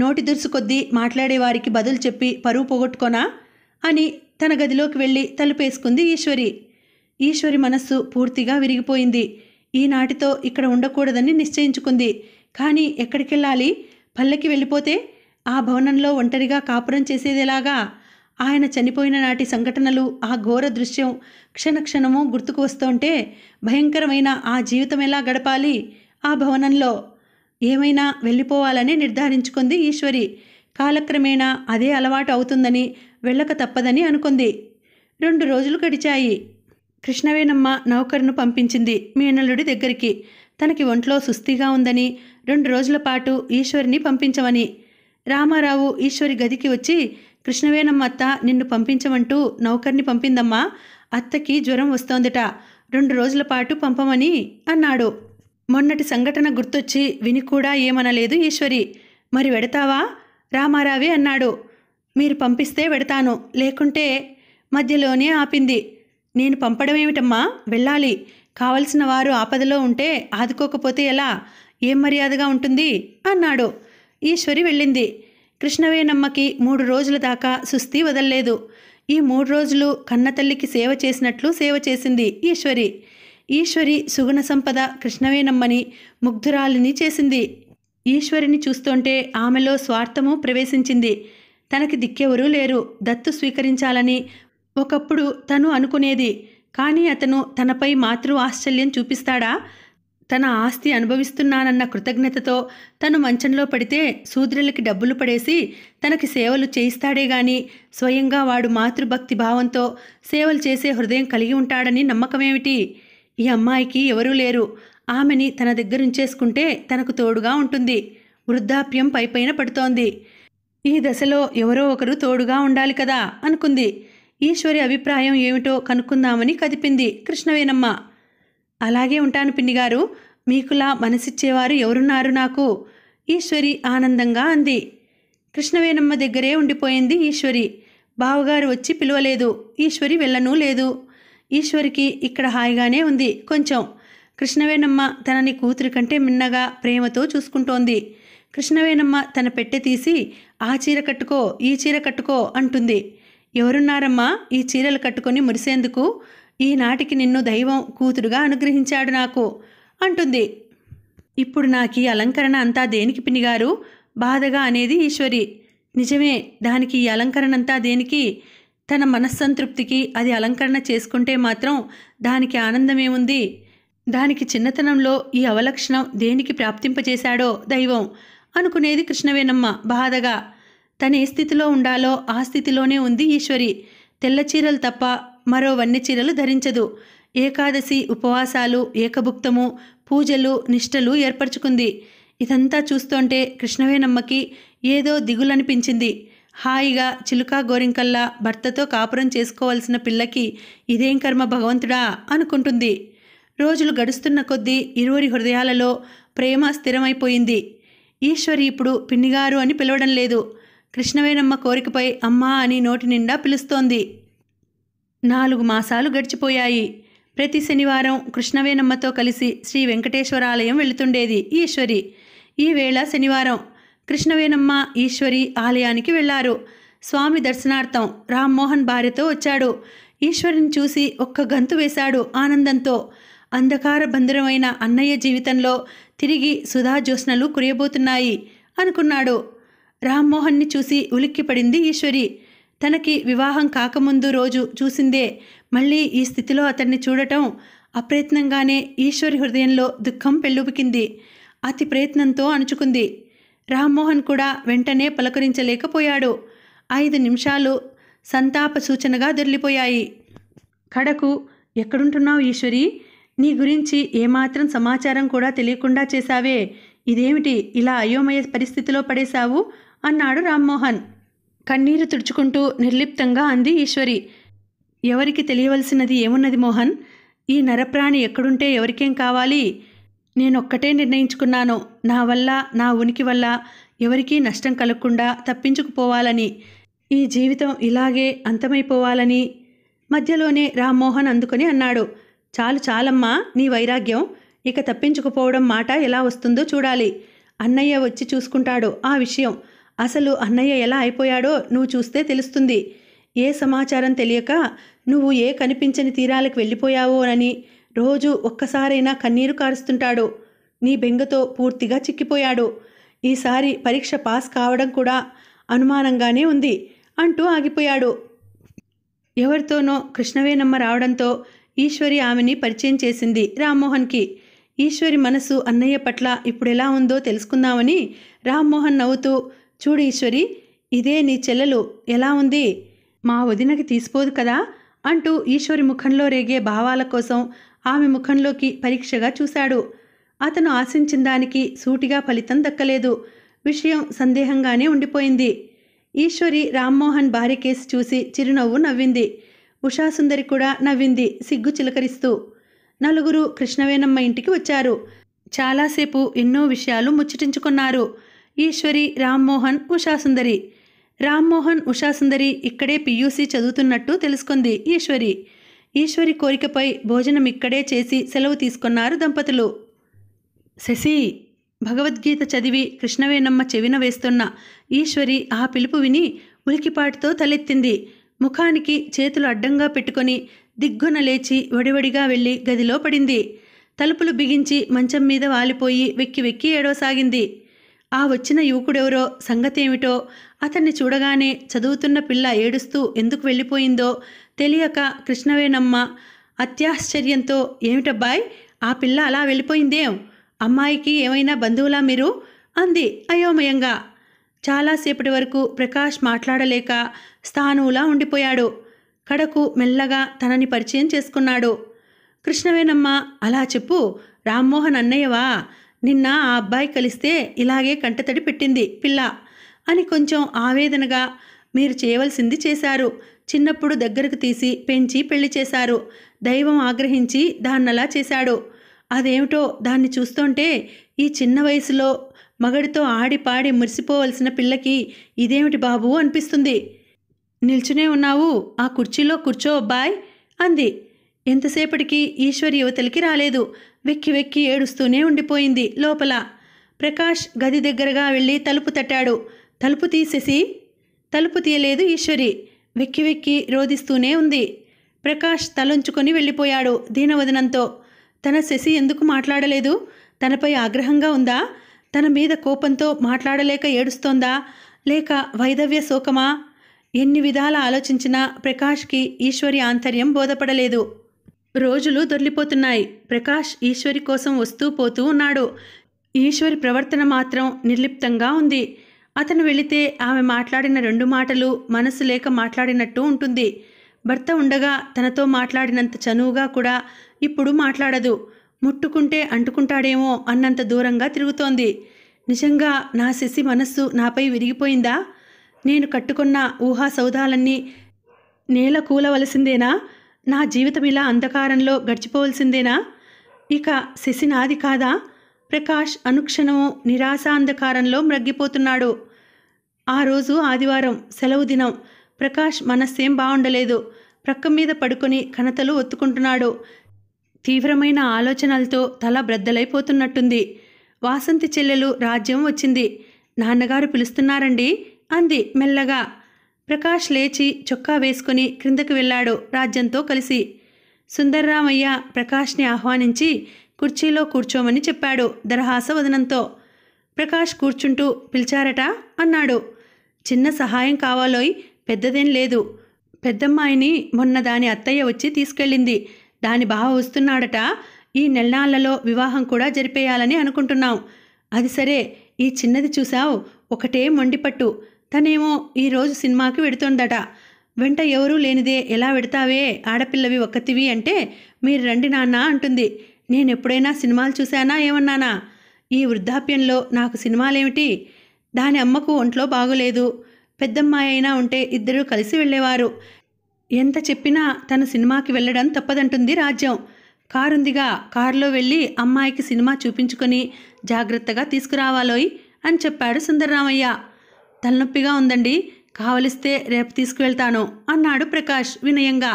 నోటి దురుసు కొద్దీ మాట్లాడేవారికి బదులు చెప్పి పరువు పోగొట్టుకోనా అని తన గదిలోకి వెళ్ళి తలుపేసుకుంది ఈశ్వరి. ఈశ్వరి మనస్సు పూర్తిగా విరిగిపోయింది. ఈనాటితో ఇక్కడ ఉండకూడదని నిశ్చయించుకుంది. కానీ ఎక్కడికెళ్ళాలి? పల్లెకి వెళ్ళిపోతే ఆ భవనంలో ఒంటరిగా కాపురం చేసేదేలాగా? ఆయన చనిపోయిన నాటి సంఘటనలు, ఆ ఘోర దృశ్యం క్షణక్షణము గుర్తుకు వస్తుంటే భయంకరమైన ఆ జీవితం ఎలా గడపాలి ఆ భవనంలో? ఏమైనా వెళ్ళిపోవాలని నిర్ధారించుకుంది ఈశ్వరి. కాలక్రమేణా అదే అలవాటు అవుతుందని, వెళ్ళక తప్పదని అనుకుంది. 2 రోజులు గడిచాయి. కృష్ణవేనమ్మ నౌకరును పంపించింది మేనల్లుడి దగ్గరికి. తనకి ఒంట్లో సుస్థిగా ఉందని 2 రోజుల పాటు ఈశ్వరిని పంపించమని. రామారావు ఈశ్వరి గదికి వచ్చి, కృష్ణవేనమ్మ అత్త నిన్ను పంపించమంటూ నౌకర్ని పంపిందమ్మా. అత్తకి జ్వరం వస్తోందట. 2 రోజుల పాటు పంపమని అన్నాడు. మొన్నటి సంఘటన గుర్తొచ్చి విని కూడా ఏమనలేదు ఈశ్వరి. మరి వెడతావా? రామారావే అన్నాడు. మీరు పంపిస్తే వెడతాను, లేకుంటే మధ్యలోనే ఆపింది. నేను పంపడమేమిటమ్మా? వెళ్ళాలి. కావలసిన వారు ఆపదలో ఉంటే ఆదుకోకపోతే ఎలా? ఏం మర్యాదగా ఉంటుంది అన్నాడు. ఈశ్వరి వెళ్ళింది. కృష్ణవేనమ్మకి 3 రోజుల దాకా సుస్థి వదల్లేదు. ఈ 3 రోజులు కన్నతల్లికి సేవ చేసినట్లు సేవ చేసింది ఈశ్వరి. ఈశ్వరి సుగుణ సంపద కృష్ణవేనమ్మని ముగ్ధురాలిని చేసింది. ఈశ్వరిని చూస్తుంటే ఆమెలో స్వార్థము ప్రవేశించింది. తనకి దిక్కెవరూ లేరు, దత్తు స్వీకరించాలని ఒకప్పుడు తను అనుకునేది. కానీ అతను తనపై మాతృ ఆశ్చర్యం చూపిస్తాడా? తన ఆస్తి అనుభవిస్తున్నానన్న కృతజ్ఞతతో తను మంచంలో పడితే శూద్రులకి డబ్బులు పడేసి తనకి సేవలు చేయిస్తాడే గాని స్వయంగా వాడు మాతృభక్తి భావంతో సేవలు చేసే హృదయం కలిగి ఉంటాడని నమ్మకమేమిటి? ఈ అమ్మాయికి ఎవరూ లేరు. ఆమెని తన దగ్గరుంచేసుకుంటే తనకు తోడుగా ఉంటుంది. వృద్ధాప్యం పైపైన పడుతోంది. ఈ దశలో ఎవరో ఒకరు తోడుగా ఉండాలి కదా అనుకుంది. ఈశ్వరి అభిప్రాయం ఏమిటో కనుక్కుందామని కదిపింది కృష్ణవేనమ్మ. అలాగే ఉంటాను పిన్నిగారు. మీకులా మనసిచ్చేవారు ఎవరున్నారు నాకు? ఈశ్వరి ఆనందంగా అంది. కృష్ణవేనమ్మ దగ్గరే ఉండిపోయింది ఈశ్వరి. బావగారు వచ్చి పిలవలేదు. ఈశ్వరి వెళ్ళనూ లేదు. ఈశ్వరికి ఇక్కడ హాయిగానే ఉంది కొంచెం. కృష్ణవేనమ్మ తనని కూతురి కంటే మిన్నగా ప్రేమతో చూసుకుంటోంది. కృష్ణవేనమ్మ తన పెట్టె తీసి ఆ చీర కట్టుకో, ఈ చీర కట్టుకో అంటుంది. ఎవరున్నారమ్మా ఈ చీరలు కట్టుకొని మురిసేందుకు? ఈనాటికి నిన్ను దైవం కూతురుగా అనుగ్రహించాడు నాకు అంటుంది. ఇప్పుడు నాకీ అలంకరణ అంతా దేనికి పిన్నిగారు? బాధగా అనేది ఈశ్వరి. నిజమే, దానికి ఈ అలంకరణ అంతా దేనికి? తన మనస్సంతృప్తికి అది అలంకరణ చేసుకుంటే మాత్రం దానికి ఆనందమేముంది? దానికి చిన్నతనంలో ఈ అవలక్షణం దేనికి ప్రాప్తింపచేశాడో దైవం అనుకునేది కృష్ణవేనమ్మ బాధగా. తన ఏ స్థితిలో ఉండాలో ఆ స్థితిలోనే ఉంది ఈశ్వరి. తెల్ల చీరలు తప్ప మరో వన్నె చీరలు ధరించదు. ఏకాదశి ఉపవాసాలు, ఏకభుక్తము, పూజలు, నిష్టలు ఏర్పరచుకుంది. ఇదంతా చూస్తుంటే కృష్ణవేనమ్మకి ఏదో దిగులనిపించింది. హాయిగా చిలుకా గోరింకల్లా భర్తతో కాపురం చేసుకోవాల్సిన పిల్లకి ఇదేం కర్మ భగవంతుడా అనుకుంటుంది. రోజులు గడుస్తున్న కొద్దీ ఇరువురి హృదయాలలో ప్రేమ స్థిరమైపోయింది. ఈశ్వరి ఇప్పుడు పిన్నిగారు అని పిలవడం లేదు. కృష్ణవేనమ్మ కోరికపై అమ్మా అని నోటి నిండా పిలుస్తోంది. 4 మాసాలు గడిచిపోయాయి. ప్రతి శనివారం కృష్ణవేనమ్మతో కలిసి శ్రీ వెంకటేశ్వరాలయం వెళుతుండేది ఈశ్వరి. ఈ వేళ శనివారం. కృష్ణవేనమ్మ, ఈశ్వరి ఆలయానికి వెళ్లారు. స్వామి దర్శనార్థం రామ్మోహన్ భార్యతో వచ్చాడు. ఈశ్వరిని చూసి ఒక్క గంతు వేశాడు ఆనందంతో. అంధకార బంధురమైన అన్నయ్య జీవితంలో తిరిగి సుధాజ్యోత్స్నలు కురియబోతున్నాయి అనుకున్నాడు. రామ్మోహన్ని చూసి ఉలిక్కిపడింది ఈశ్వరి. తనకి వివాహం కాకముందు రోజు చూసిందే. మళ్ళీ ఈ స్థితిలో అతన్ని చూడటం అప్రయత్నంగానే ఈశ్వరి హృదయంలో దుఃఖం పెళ్ళుబికింది. అతి ప్రయత్నంతో అణుచుకుంది. రామ్మోహన్ కూడా వెంటనే పలకరించలేకపోయాడు. 5 నిమిషాలు సంతాప సూచనగా దొర్లిపోయాయి. కడకు ఎక్కడుంటున్నావు ఈశ్వరి? నీ గురించి ఏమాత్రం సమాచారం కూడా తెలియకుండా చేశావే, ఇదేమిటి ఇలా అయోమయ పరిస్థితిలో పడేశావు అన్నాడు రామ్మోహన్. కన్నీరు తుడుచుకుంటూ నిర్లిప్తంగా అంది ఈశ్వరి. ఎవరికి తెలియవలసినది ఏమున్నది మోహన్? ఈ నరప్రాణి ఎక్కడుంటే ఎవరికేం కావాలి? నేనొక్కటే నిర్ణయించుకున్నాను, నా వల్ల, నా ఉనికి వల్ల ఎవరికీ నష్టం కలగకుండా తప్పించుకుపోవాలని, ఈ జీవితం ఇలాగే అంతమైపోవాలని. మధ్యలోనే రామ్మోహన్ అందుకొని అన్నాడు, చాలు చాలమ్మా నీ వైరాగ్యం, ఇక తప్పించుకుపోవడం మాట ఎలా వస్తుందో చూడాలి. అన్నయ్య వచ్చి చూసుకుంటాడు ఆ విషయం. అసలు అన్నయ్య ఎలా అయిపోయాడో నువ్వు చూస్తే తెలుస్తుంది. ఏ సమాచారం తెలియక నువ్వు ఏ కనిపించని తీరాలకు వెళ్ళిపోయావోనని రోజు ఒక్కసారైనా కన్నీరు కారుస్తుంటాడు. నీ బెంగతో పూర్తిగా చిక్కిపోయాడు. ఈసారి పరీక్ష పాస్ కావడం కూడా అనుమానంగానే ఉంది అంటూ ఆగిపోయాడు. ఎవరితోనో కృష్ణవేణమ్మ రావడంతో ఈశ్వరి ఆమెని పరిచయం చేసింది రామ్మోహన్కి. ఈశ్వరి మనసు అన్నయ్య పట్ల ఇప్పుడెలా ఉందో తెలుసుకుందామని రామ్మోహన్ నవ్వుతూ, చూడు ఈశ్వరి, ఇదే నీ చెల్లెలు, ఎలా ఉంది? మా వదినకి తీసిపోదు కదా అంటూ ఈశ్వరి ముఖంలో రేగే భావాల కోసం ఆమె ముఖంలోకి పరీక్షగా చూశాడు. అతను ఆశించిన దానికి సూటిగా ఫలితం దక్కలేదు. విషయం సందేహంగానే ఉండిపోయింది. ఈశ్వరి రామ్మోహన్ భార్య కేసు చూసి చిరునవ్వు నవ్వింది. ఉషాసుందరి కూడా నవ్వింది సిగ్గు చిలకరిస్తూ. నలుగురు కృష్ణవేణమ్మ ఇంటికి వచ్చారు. చాలాసేపు ఎన్నో విషయాలు ముచ్చటించుకున్నారు. ఈశ్వరి, రామ్మోహన్, ఉషాసుందరి. రామ్మోహన్, ఉషాసుందరి ఇక్కడే పియూసీ చదువుతున్నట్టు తెలుసుకుంది ఈశ్వరి. ఈశ్వరి కోరికపై భోజనం ఇక్కడే చేసి సెలవు తీసుకున్నారు దంపతులు. శశి భగవద్గీత చదివి కృష్ణవేణమ్మ చెవిన వేస్తున్న ఈశ్వరి ఆ పిలుపు విని ఉలికిపాటుతో తలెత్తింది. ముఖానికి చేతులు అడ్డంగా పెట్టుకొని దిగ్గున లేచి వడివడిగా వెళ్ళి గదిలో పడింది. తలుపులు బిగించి మంచం మీద వాలిపోయి వెక్కి వెక్కి ఏడవసాగింది. ఆ వచ్చిన యువకుడెవరో, సంగతేమిటో, అతన్ని చూడగానే చదువుతున్న పిల్ల ఏడుస్తూ ఎందుకు వెళ్ళిపోయిందో తెలియక కృష్ణవేణమ్మ అత్యాశ్చర్యంతో, ఏమిటబ్బాయ్ ఆ పిల్ల అలా వెళ్ళిపోయిందేం? అమ్మాయికి ఏమైనా బంధువులా మీరు? అంది అయోమయంగా. చాలాసేపటి వరకు ప్రకాష్ మాట్లాడలేక స్థానువులా ఉండిపోయాడు. కడకు మెల్లగా తనని పరిచయం చేసుకున్నాడు. కృష్ణవేణమ్మ, అలా చెప్పు, రామ్మోహన్ అన్నయ్యవా? నిన్న ఆ అబ్బాయి కలిస్తే ఇలాగే కంటతడి పెట్టింది పిల్ల అని కొంచెం ఆవేదనగా, మీరు చేయవలసింది చేశారు. చిన్నప్పుడు దగ్గరకు తీసి పెంచి పెళ్లి చేశారు. దైవం ఆగ్రహించి దాన్నలా చేశాడు. అదేమిటో దాన్ని చూస్తుంటే ఈ చిన్న వయసులో మగడితో ఆడిపాడి మురిసిపోవలసిన పిల్లకి ఇదేమిటి బాబు అనిపిస్తుంది. నిల్చునే ఉన్నావు, ఆ కుర్చీలో కూర్చో అబ్బాయ్ అంది. ఎంతసేపటికి ఈశ్వరి యువతలికి రాలేదు. వెక్కి వెక్కి ఏడుస్తూనే ఉండిపోయింది లోపల. ప్రకాష్ గది దగ్గరగా వెళ్ళి తలుపు తట్టాడు. తలుపు తీసేసి. తలుపు తీయలేదు ఈశ్వరి. వెక్కి వెక్కి రోదిస్తూనే ఉంది. ప్రకాష్ తలంచుకొని వెళ్ళిపోయాడు దీనవదనంతో. తన శశి ఎందుకు మాట్లాడలేదు? తనపై ఆగ్రహంగా ఉందా? తన మీద కోపంతో మాట్లాడలేక ఏడుస్తోందా? లేక వైధవ్య శోకమా? ఎన్ని విధాల ఆలోచించినా ప్రకాష్కి ఈశ్వరి ఆంతర్యం బోధపడలేదు. రోజులు దొర్లిపోతున్నాయి. ప్రకాష్ ఈశ్వరి కోసం వస్తూ పోతూ ఉన్నాడు. ఈశ్వరి ప్రవర్తన మాత్రం నిర్లిప్తంగా ఉంది. అతను వెళితే ఆమె మాట్లాడిన 2 మాటలు మనసు లేక మాట్లాడినట్టు ఉంటుంది. భర్త ఉండగా తనతో మాట్లాడినంత చనువుగా కూడా ఇప్పుడు మాట్లాడదు. ముట్టుకుంటే అంటుకుంటాడేమో అన్నంత దూరంగా తిరుగుతోంది. నిజంగా నా శశి మనస్సు నాపై విరిగిపోయిందా? నేను కట్టుకున్న ఊహా సౌధాలన్నీ నేల కూలవలసిందేనా? నా జీవితం ఇలా అంధకారంలో గడిచిపోవలసిందేనా? ఇక శశి నాది కాదా? ప్రకాష్ అనుక్షణము నిరాశాంధకారంలో మ్రగ్గిపోతున్నాడు. ఆ రోజు ఆదివారం, సెలవు దినం. ప్రకాష్ మనస్సేం బాగుండలేదు. ప్రక్క మీద పడుకొని కణతలు ఒత్తుకుంటున్నాడు. తీవ్రమైన ఆలోచనలతో తల బ్రద్దలైపోతున్నట్టుంది. వాసంతి చెల్లెలు రాజ్యం వచ్చింది. నాన్నగారు పిలుస్తున్నారండి అంది మెల్లగా. ప్రకాష్ లేచి చొక్కా వేసుకుని క్రిందకు వెళ్ళాడు రాజ్యంతో కలిసి. సుందర్రామయ్య ప్రకాష్ని ఆహ్వానించి కుర్చీలో కూర్చోమని చెప్పాడు దరహాసవదనంతో. ప్రకాష్ కూర్చుంటూ, పిలిచారట అన్నాడు. చిన్న సహాయం కావాలోయ్, పెద్దదేం లేదు. పెద్దమ్మాయిని మొన్న దాని అత్తయ్య వచ్చి తీసుకెళ్ళింది. దాని బావ వస్తున్నాడట. ఈ నెల్లాళ్లలో వివాహం కూడా జరిపేయాలని అనుకుంటున్నాం. అది సరే, ఈ చిన్నది చూసావు, ఒకటే మొండిపట్టు. తనేమో ఈరోజు సినిమాకి వెడుతోందట. వెంట ఎవరూ లేనిదే ఎలా వెడతావే, ఆడపిల్లవి ఒక్కతివి అంటే మీరు రండి నాన్న అంటుంది. నేనెప్పుడైనా సినిమాలు చూశానా ఏమన్నానా? ఈ వృద్ధాప్యంలో నాకు సినిమాలేమిటి? దాని అమ్మకు ఒంట్లో బాగోలేదు. పెద్దమ్మాయి అయినా ఉంటే ఇద్దరూ కలిసి వెళ్ళేవారు. ఎంత చెప్పినా తను సినిమాకి వెళ్ళడం తప్పదంటుంది రాజ్యం. కారుందిగా, కారులో వెళ్ళి అమ్మాయికి సినిమా చూపించుకొని జాగ్రత్తగా తీసుకురావాలోయ్ అని చెప్పాడు సుందరరామయ్య. తలనొప్పిగా ఉందండి, కావలిస్తే రేపు తీసుకువెళ్తాను అన్నాడు ప్రకాష్ వినయంగా.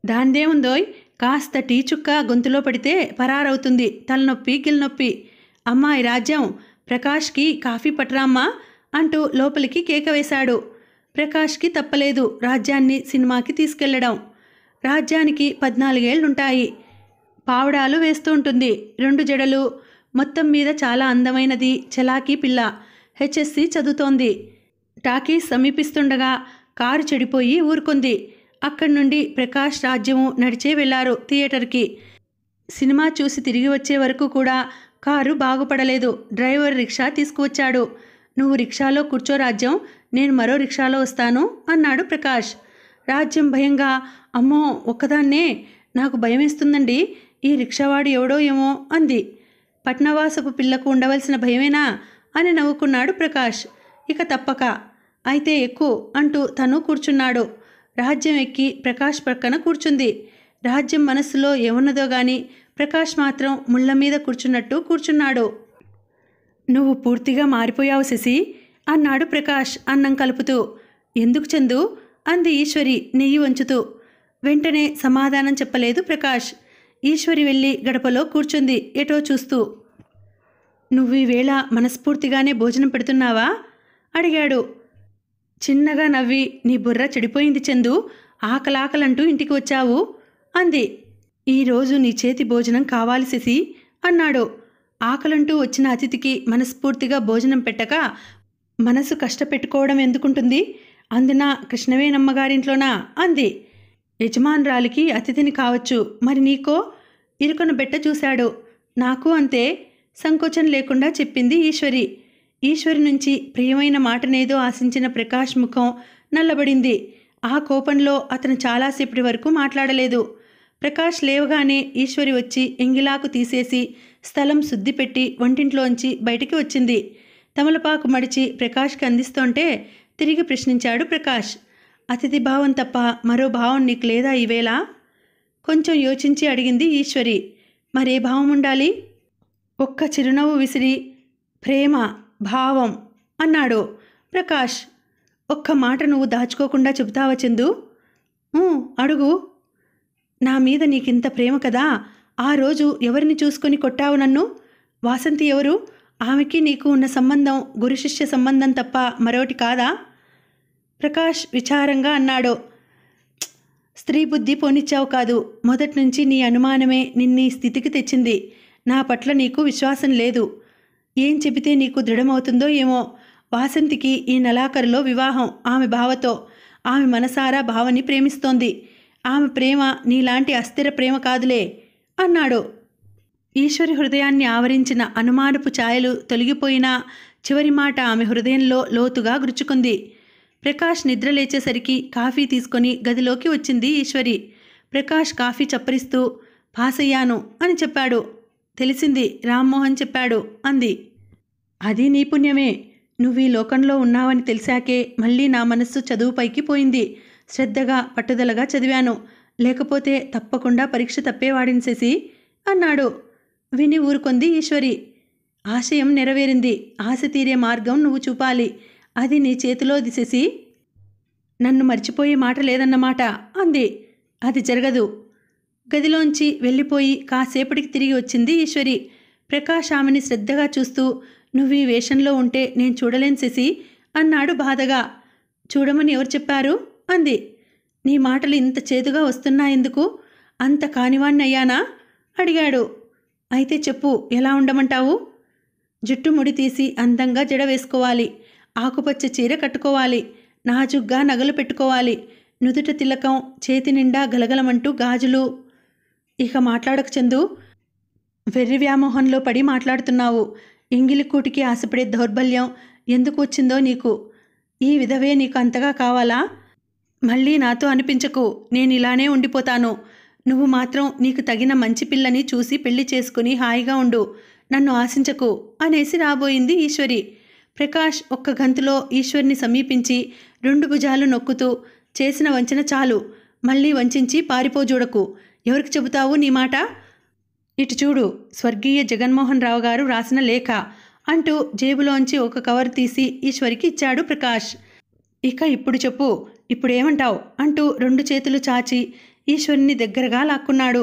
దాందేముందోయ్, కాస్త టీ చుక్క గొంతులో పడితే పరారవుతుంది తలనొప్పి గిల్నొప్పి. అమ్మాయి రాజ్యం, ప్రకాష్కి కాఫీ పట్టరామ్మా అంటూ లోపలికి కేక వేశాడు. ప్రకాష్కి తప్పలేదు రాజ్యాన్ని సినిమాకి తీసుకెళ్లడం. రాజ్యానికి 14 ఏళ్లుంటాయి. పావడాలు వేస్తూ ఉంటుంది, 2 జడలు. మొత్తం మీద చాలా అందమైనది, చలాకీ పిల్ల. హెచ్ఎస్సి చదువుతోంది. టాకీస్ సమీపిస్తుండగా కారు చెడిపోయి ఊరుకుంది. అక్కడి నుండి ప్రకాష్ రాజ్యము నడిచే వెళ్లారు థియేటర్కి. సినిమా చూసి తిరిగి వచ్చే వరకు కూడా కారు బాగుపడలేదు. డ్రైవర్ రిక్షా తీసుకువచ్చాడు. నువ్వు రిక్షాలో కూర్చో రాజ్యం, నేను మరో రిక్షాలో వస్తాను అన్నాడు ప్రకాష్. రాజ్యం భయంగా, అమ్మో ఒక్కదాన్నే, నాకు భయమేస్తుందండి, ఈ రిక్షావాడు ఎవడో ఏమో అంది. పట్నవాసపు పిల్లకు ఉండవలసిన భయమేనా అని నవ్వుకున్నాడు ప్రకాష్. ఇక తప్పక, అయితే ఎక్కు అంటూ తను కూర్చున్నాడు. రాజ్యం ఎక్కి ప్రకాష్ ప్రక్కన కూర్చుంది. రాజ్యం మనస్సులో ఏమున్నదో గాని ప్రకాష్ మాత్రం ముళ్ళ మీద కూర్చున్నట్టు కూర్చున్నాడు. నువ్వు పూర్తిగా మారిపోయావు శశి అన్నాడు ప్రకాష్ అన్నం కలుపుతూ. ఎందుకు చందు అంది ఈశ్వరి నెయ్యి వంచుతూ. వెంటనే సమాధానం చెప్పలేదు ప్రకాష్. ఈశ్వరి వెళ్ళి గడపలో కూర్చుంది ఎటో చూస్తూ. నువ్వు ఈవేళ మనస్ఫూర్తిగానే భోజనం పెడుతున్నావా అడిగాడు. చిన్నగా నవ్వి, నీ బుర్ర చెడిపోయింది చందు, ఆకలాకలంటూ ఇంటికి వచ్చావు అంది. ఈరోజు నీ చేతి భోజనం కావాలి శశి అన్నాడు. ఆకలంటూ వచ్చిన అతిథికి మనస్ఫూర్తిగా భోజనం పెట్టక మనసు కష్టపెట్టుకోవడం ఎందుకుంటుంది? అందున కృష్ణవేణమ్మగారింట్లోనా అంది. యజమానురాలికి అతిథిని కావచ్చు, మరి నీకో? ఇరుకున బెట్ట చూశాడు. నాకు అంతే సంకోచం లేకుండా చెప్పింది ఈశ్వరి. ఈశ్వరి నుంచి ప్రియమైన మాటనేదో ఆశించిన ప్రకాష్ ముఖం నల్లబడింది. ఆ కోపంలో అతను చాలాసేపటి వరకు మాట్లాడలేదు. ప్రకాష్ లేవగానే ఈశ్వరి వచ్చి ఎంగిలాకు తీసేసి స్థలం శుద్ధి పెట్టి వంటింట్లోంచి బయటికి వచ్చింది. తమలపాకు మడిచి ప్రకాష్కి అందిస్తుంటే తిరిగి ప్రశ్నించాడు ప్రకాష్. అతిథి భావం తప్ప మరో భావం నీకు లేదా ఈవేళ? కొంచెం యోచించి అడిగింది ఈశ్వరి. మరే భావం ఉండాలి? ఒక్క చిరునవ్వు విసిరి, ప్రేమ భావం అన్నాడు ప్రకాష్. ఒక్క మాట నువ్వు దాచుకోకుండా చెబుతావా చందు? అడుగు. నా మీద నీకింత ప్రేమ కదా, ఆ రోజు ఎవరిని చూసుకొని కొట్టావు నన్ను? వాసంతి ఎవరు? ఆమెకి నీకు ఉన్న సంబంధం గురు శిష్య సంబంధం తప్ప మరోటి కాదా? ప్రకాష్ విచారంగా అన్నాడు. స్త్రీ బుద్ధి పోనిచ్చావు కాదు. మొదటి నుంచి నీ అనుమానమే నిన్నీ స్థితికి తెచ్చింది. నా పట్ల నీకు విశ్వాసం లేదు. ఏం చెబితే నీకు దృఢమవుతుందో ఏమో. వాసంతికి ఈ నెలాఖరులో వివాహం ఆమె బావతో. ఆమె మనసారా భావని ప్రేమిస్తోంది. ఆమె ప్రేమ నీలాంటి అస్థిర ప్రేమ కాదులే అన్నాడు. ఈశ్వరి హృదయాన్ని ఆవరించిన అనుమానపు ఛాయలు తొలగిపోయినా చివరి మాట ఆమె హృదయంలో లోతుగా గుచ్చుకుంది. ప్రకాష్ నిద్ర లేచేసరికి కాఫీ తీసుకొని గదిలోకి వచ్చింది ఈశ్వరి. ప్రకాష్ కాఫీ చప్పరిస్తూ పాసయ్యాను అని చెప్పాడు. తెలిసింది, రామ్మోహన్ చెప్పాడు అంది. అది నీ పుణ్యమే. నువ్వు ఈ లోకంలో ఉన్నావని తెలిసాకే మళ్ళీ నా మనస్సు చదువుపైకి పోయింది. శ్రద్ధగా పట్టుదలగా చదివాను. లేకపోతే తప్పకుండా పరీక్ష తప్పేవాడిని శశి అన్నాడు. విని ఊరుకొంది ఈశ్వరి. ఆశయం నెరవేరింది. ఆశ తీరే మార్గం నువ్వు చూపాలి. అది నీ చేతిలోది శశి. నన్ను మర్చిపోయే మాట లేదన్నమాట అంది. అది జరగదు. గదిలోంచి వెళ్ళిపోయి కాసేపటికి తిరిగి వచ్చింది ఈశ్వరి. ప్రకాష్ ఆమెని శ్రద్ధగా చూస్తూ, నువ్వు ఈ వేషంలో ఉంటే నేను చూడలేను శశి అన్నాడు బాధగా. చూడమని ఎవరు చెప్పారు అంది. నీ మాటలు ఇంత చేదుగా వస్తున్నాయెందుకు? అంత కానివాణ్ణయ్యానా అడిగాడు. అయితే చెప్పు, ఎలా ఉండమంటావు? జుట్టు ముడి తీసి అందంగా జడ వేసుకోవాలి. ఆకుపచ్చ చీర కట్టుకోవాలి. నాజుగ్గా నగలు పెట్టుకోవాలి. నుదుట తిలకం, చేతి నిండా గలగలమంటూ గాజులు. ఇక మాట్లాడక చందు. వెర్రి వ్యామోహంలో పడి మాట్లాడుతున్నావు. ఎంగిలికూటికి ఆశపడే దౌర్బల్యం ఎందుకు వచ్చిందో నీకు. ఈ విధవే నీకు అంతగా కావాలా? మళ్ళీ నాతో అనిపించకు, నేను ఇలానే ఉండిపోతాను. నువ్వు మాత్రం నీకు తగిన మంచి పిల్లని చూసి పెళ్లి చేసుకుని హాయిగా ఉండు, నన్ను ఆశించకు అనేసి రాబోయింది ఈశ్వరి. ప్రకాష్ ఒక్క గంతులో ఈశ్వరిని సమీపించి 2 భుజాలు నొక్కుతూ, చేసిన వంచన చాలు, మళ్ళీ వంచించి పారిపోజూడకు. ఎవరికి చెబుతావు నీ మాట? ఇటు చూడు, స్వర్గీయ జగన్మోహన్ రావు గారు రాసిన లేఖ అంటూ జేబులోంచి ఒక కవర్ తీసి ఈశ్వరికి ఇచ్చాడు ప్రకాష్. ఇక ఇప్పుడు చెప్పు, ఇప్పుడేమంటావు అంటూ 2 చేతులు చాచి ఈశ్వరిని దగ్గరగా లాక్కున్నాడు.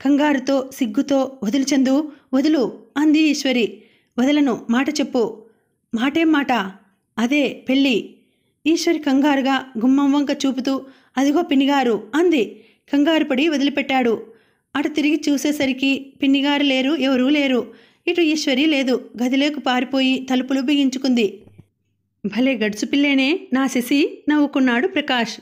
కంగారుతో సిగ్గుతో వదిలు చందు, వదులు అంది ఈశ్వరి. వదలను, మాట చెప్పు. మాటేం మాట? అదే పెళ్ళి. ఈశ్వరి కంగారుగా గుమ్మం వంక చూపుతూ అదిగో పిన్నిగారు అంది. కంగారుపడి వదిలిపెట్టాడు. అటు తిరిగి చూసేసరికి పిన్నిగారు లేరు, ఎవరూ లేరు. ఇటు ఈశ్వరి లేదు. గదిలోకి పారిపోయి తలుపులు బిగించుకుంది. భలే గడుసు పిల్లేనే నా శశి నవ్వుకున్నాడు ప్రకాష్.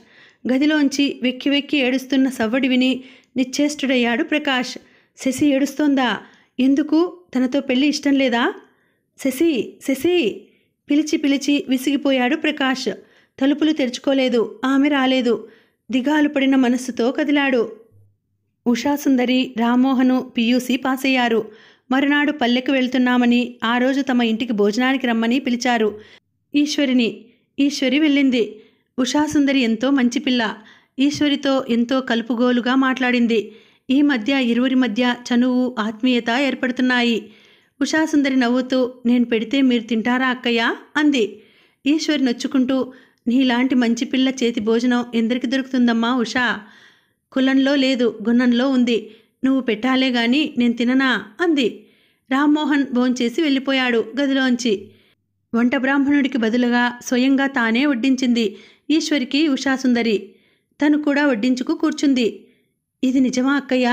గదిలోంచి వెక్కి వెక్కి ఏడుస్తున్న సవ్వడి విని నిశ్చేష్టుడయ్యాడు ప్రకాష్. శశి ఏడుస్తోందా? ఎందుకు? తనతో పెళ్ళి ఇష్టం లేదా? శశి, శశి పిలిచి పిలిచి విసిగిపోయాడు ప్రకాష్. తలుపులు తెరుచుకోలేదు. ఆమె రాలేదు. దిగాలు పడిన మనస్సుతో కదిలాడు. ఉషాసుందరి, రామ్మోహను పియూసీ పాస్ అయ్యారు. మరునాడు పల్లెకు వెళ్తున్నామని, ఆ రోజు తమ ఇంటికి భోజనానికి రమ్మని పిలిచారు ఈశ్వరిని. ఈశ్వరి వెళ్ళింది. ఉషాసుందరి ఎంతో మంచి పిల్ల. ఈశ్వరితో ఎంతో కలుపుగోలుగా మాట్లాడింది. ఈ మధ్య ఇరువురి మధ్య చనువు, ఆత్మీయత ఏర్పడుతున్నాయి. ఉషాసుందరి నవ్వుతూ, నేను పెడితే మీరు తింటారా అక్కయ్య అంది. ఈశ్వరి నొచ్చుకుంటూ, నీలాంటి మంచి పిల్ల చేతి భోజనం ఎందరికి దొరుకుతుందమ్మా ఉషా? కులంలో లేదు, గుణంలో ఉంది. నువ్వు పెట్టాలే గాని నేను తిననా అంది. రామ్మోహన్ భోంచేసి వెళ్ళిపోయాడు గదిలోంచి. వంట బ్రాహ్మణుడికి బదులుగా స్వయంగా తానే వడ్డించింది ఈశ్వరికి ఉషాసుందరి. తను కూడా వడ్డించుకు కూర్చుంది. ఇది నిజమా అక్కయ్య?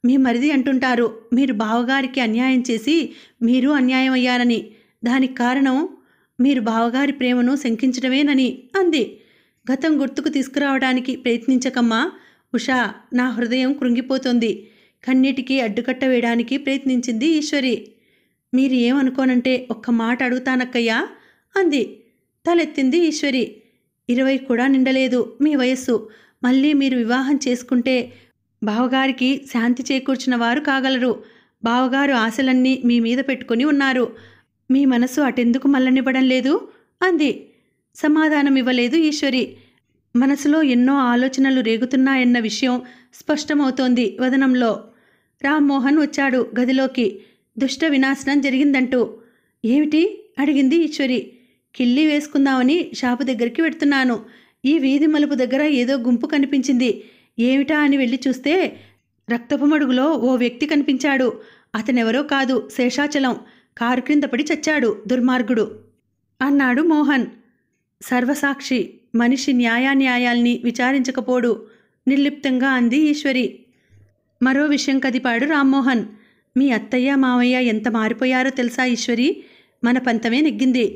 మీ మరిది అంటుంటారు మీరు బావగారికి అన్యాయం చేసి మీరు అన్యాయం అయ్యారని. దానికి కారణం మీరు బావగారి ప్రేమను శంకించడమేనని అంది. గతం గుర్తుకు తీసుకురావడానికి ప్రయత్నించకమ్మా ఉషా, నా హృదయం కృంగిపోతుంది. కన్నీటికి అడ్డుకట్ట వేయడానికి ప్రయత్నించింది ఈశ్వరి. మీరు ఏమనుకోనంటే ఒక్క మాట అడుగుతానక్కయ్యా అంది. తలెత్తింది ఈశ్వరి. 20 కూడా నిండలేదు మీ వయస్సు. మళ్ళీ మీరు వివాహం చేసుకుంటే బావగారికి శాంతి చేకూర్చిన వారు కాగలరు. బావగారు ఆశలన్నీ మీ మీద పెట్టుకుని ఉన్నారు. మీ మనసు అటెందుకు మల్లనివ్వడం లేదు అంది. సమాధానం ఇవ్వలేదు ఈశ్వరి. మనసులో ఎన్నో ఆలోచనలు రేగుతున్నాయన్న విషయం స్పష్టమవుతోంది వదనంలో. రామ్మోహన్ వచ్చాడు గదిలోకి. దుష్ట వినాశనం జరిగిందంటూ. ఏమిటి అడిగింది ఈశ్వరి. కిల్లి వేసుకుందామని షాపు దగ్గరికి వెడుతున్నాను. ఈ వీధి మలుపు దగ్గర ఏదో గుంపు కనిపించింది. ఏమిటా అని వెళ్ళి చూస్తే రక్తపు మడుగులో ఓ వ్యక్తి కనిపించాడు. అతనెవరో కాదు, శేషాచలం. కారు క్రింద పడి చచ్చాడు దుర్మార్గుడు అన్నాడు మోహన్. సర్వసాక్షి, మనిషి న్యాయాన్యాయాల్ని విచారించకపోడు నిర్లిప్తంగా అంది ఈశ్వరి. మరో విషయం కదిపాడు రామ్మోహన్. మీ అత్తయ్య మావయ్య ఎంత మారిపోయారో తెలుసా ఈశ్వరి? మన పంతమే నెగ్గింది.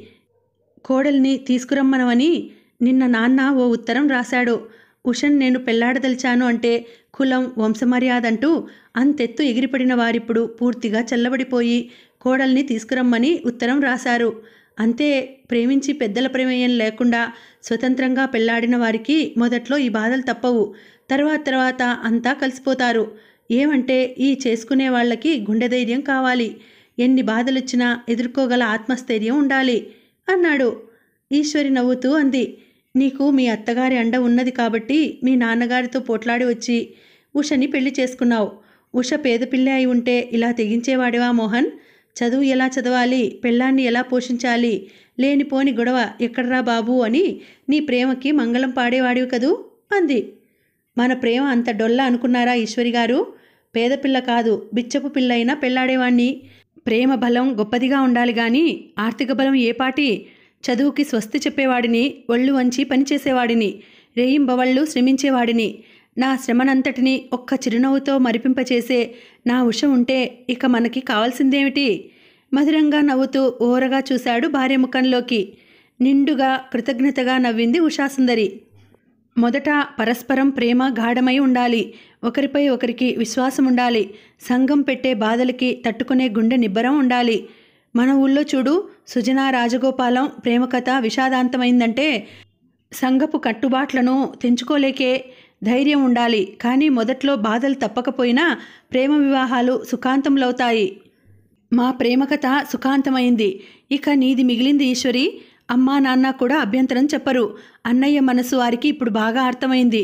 కోడల్ని తీసుకురమ్మనవని నిన్న నాన్న ఓ ఉత్తరం రాశాడు. ఉషన్ నేను పెళ్లాడదలిచాను అంటే కులం, వంశమర్యాదంటూ అంతెత్తు ఎగిరిపడిన వారిప్పుడు పూర్తిగా చల్లబడిపోయి కోడల్ని తీసుకురమ్మని ఉత్తరం రాశారు. అంతే, ప్రేమించి పెద్దల ప్రమేయం లేకుండా స్వతంత్రంగా పెళ్లాడిన వారికి మొదట్లో ఈ బాధలు తప్పవు. తర్వాత అంతా కలిసిపోతారు. ఏమంటే ఈ చేసుకునే వాళ్ళకి గుండె ధైర్యం కావాలి. ఎన్ని బాధలొచ్చినా ఎదుర్కోగల ఆత్మస్థైర్యం ఉండాలి అన్నాడు. ఈశ్వరి నవ్వుతూ అంది. నీకు మీ అత్తగారి అండ ఉన్నది కాబట్టి మీ నాన్నగారితో పోట్లాడి వచ్చి ఉషని పెళ్లి చేసుకున్నావు. ఉష పేద పిల్ల అయి ఉంటే ఇలా తెగించేవాడివా మోహన్? చదువు ఎలా చదవాలి, పెళ్ళాన్ని ఎలా పోషించాలి, లేనిపోని గొడవ ఎక్కడ్రా బాబు అని నీ ప్రేమకి మంగళం పాడేవాడివి కదూ అంది. మన ప్రేమ అంత డొల్ల అనుకున్నారా ఈశ్వరి గారు? పేదపిల్ల కాదు, బిచ్చపు పిల్ల అయినా పెళ్లాడేవాణ్ణి. ప్రేమ బలం గొప్పదిగా ఉండాలి గాని ఆర్థిక బలం ఏపాటి? చదువుకి స్వస్తి చెప్పేవాడిని, ఒళ్ళు వంచి పనిచేసేవాడిని, రేయింబవళ్ళు శ్రమించేవాడిని. నా శ్రమనంతటినీ ఒక్క చిరునవ్వుతో మరిపింపచేసే నా ఉష ఉంటే ఇక మనకి కావాల్సిందేమిటి? మధురంగా నవ్వుతూ ఓరగా చూశాడు భార్య ముఖంలోకి. నిండుగా కృతజ్ఞతగా నవ్వింది ఉషాసుందరి. మొదట పరస్పరం ప్రేమ గాఢమై ఉండాలి. ఒకరిపై ఒకరికి విశ్వాసం ఉండాలి. సంఘం పెట్టే బాధలకి తట్టుకునే గుండె నిబ్బరం ఉండాలి. మన ఊళ్ళో చూడు, సుజనా రాజగోపాలం ప్రేమ కథ విషాదాంతమైందంటే సంఘపు కట్టుబాట్లను తెంచుకోలేకే ధైర్యం ఉండాలి. కానీ మొదట్లో బాధలు తప్పకపోయినా ప్రేమ వివాహాలు సుఖాంతములవుతాయి. మా ప్రేమ కథ సుఖాంతమైంది. ఇక నీది మిగిలింది ఈశ్వరి. అమ్మా నాన్న కూడా అభ్యంతరం చెప్పరు. అన్నయ్య మనసు వారికి ఇప్పుడు బాగా అర్థమైంది.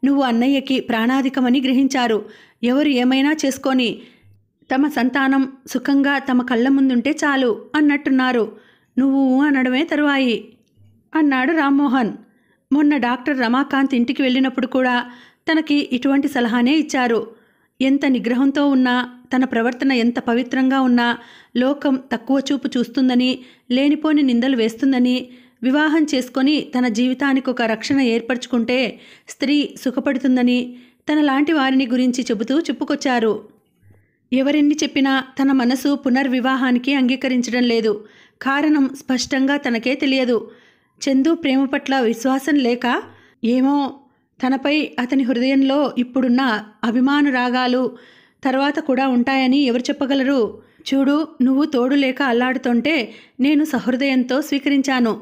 నువ్వు అన్నయ్యకి ప్రాణాధికమని గ్రహించారు. ఎవరు ఏమైనా చేసుకొని తమ సంతానం సుఖంగా తమ కళ్ళ ముందుంటే చాలు అన్నట్టున్నారు. నువ్వు అనడమే తరువాయి అన్నాడు రామ్మోహన్. మొన్న డాక్టర్ రమాకాంత్ ఇంటికి వెళ్ళినప్పుడు కూడా తనకి ఇటువంటి సలహానే ఇచ్చారు. ఎంత నిగ్రహంతో ఉన్నా, తన ప్రవర్తన ఎంత పవిత్రంగా ఉన్నా లోకం తక్కువ చూపు చూస్తుందని, లేనిపోని నిందలు వేస్తుందని, వివాహం చేసుకొని తన జీవితానికి ఒక రక్షణ ఏర్పరచుకుంటే స్త్రీ సుఖపడుతుందని తనలాంటి వారిని గురించి చెబుతూ చెప్పుకొచ్చారు. ఎవరెన్ని చెప్పినా తన మనసు పునర్వివాహానికి అంగీకరించడం లేదు. కారణం స్పష్టంగా తనకే తెలియదు. చందు ప్రేమ పట్ల విశ్వాసం లేక ఏమో, తనపై అతని హృదయంలో ఇప్పుడున్న అభిమానురాగాలు తర్వాత కూడా ఉంటాయని ఎవరు చెప్పగలరు? చూడు, నువ్వు తోడు లేక అల్లాడుతుంటే నేను సహృదయంతో స్వీకరించాను,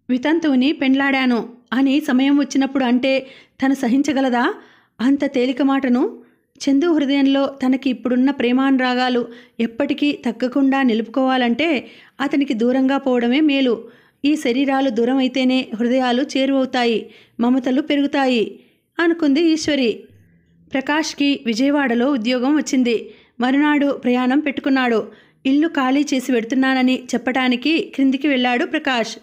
వితంతువుని పెండ్లాడాను అని సమయం వచ్చినప్పుడు అంటే తను సహించగలదా అంత తేలిక మాటను? చందు హృదయంలో తనకి ఇప్పుడున్న ప్రేమానురాగాలు ఎప్పటికీ తగ్గకుండా నిలుపుకోవాలంటే అతనికి దూరంగా పోవడమే మేలు. ఈ శరీరాలు దూరం అయితేనే హృదయాలు చేరువవుతాయి, మమతలు పెరుగుతాయి అనుకుంది ఈశ్వరి. ప్రకాష్కి విజయవాడలో ఉద్యోగం వచ్చింది. మరునాడు ప్రయాణం పెట్టుకున్నాడు. ఇల్లు ఖాళీ చేసి వెడుతున్నానని చెప్పటానికి క్రిందికి వెళ్ళాడు ప్రకాష్.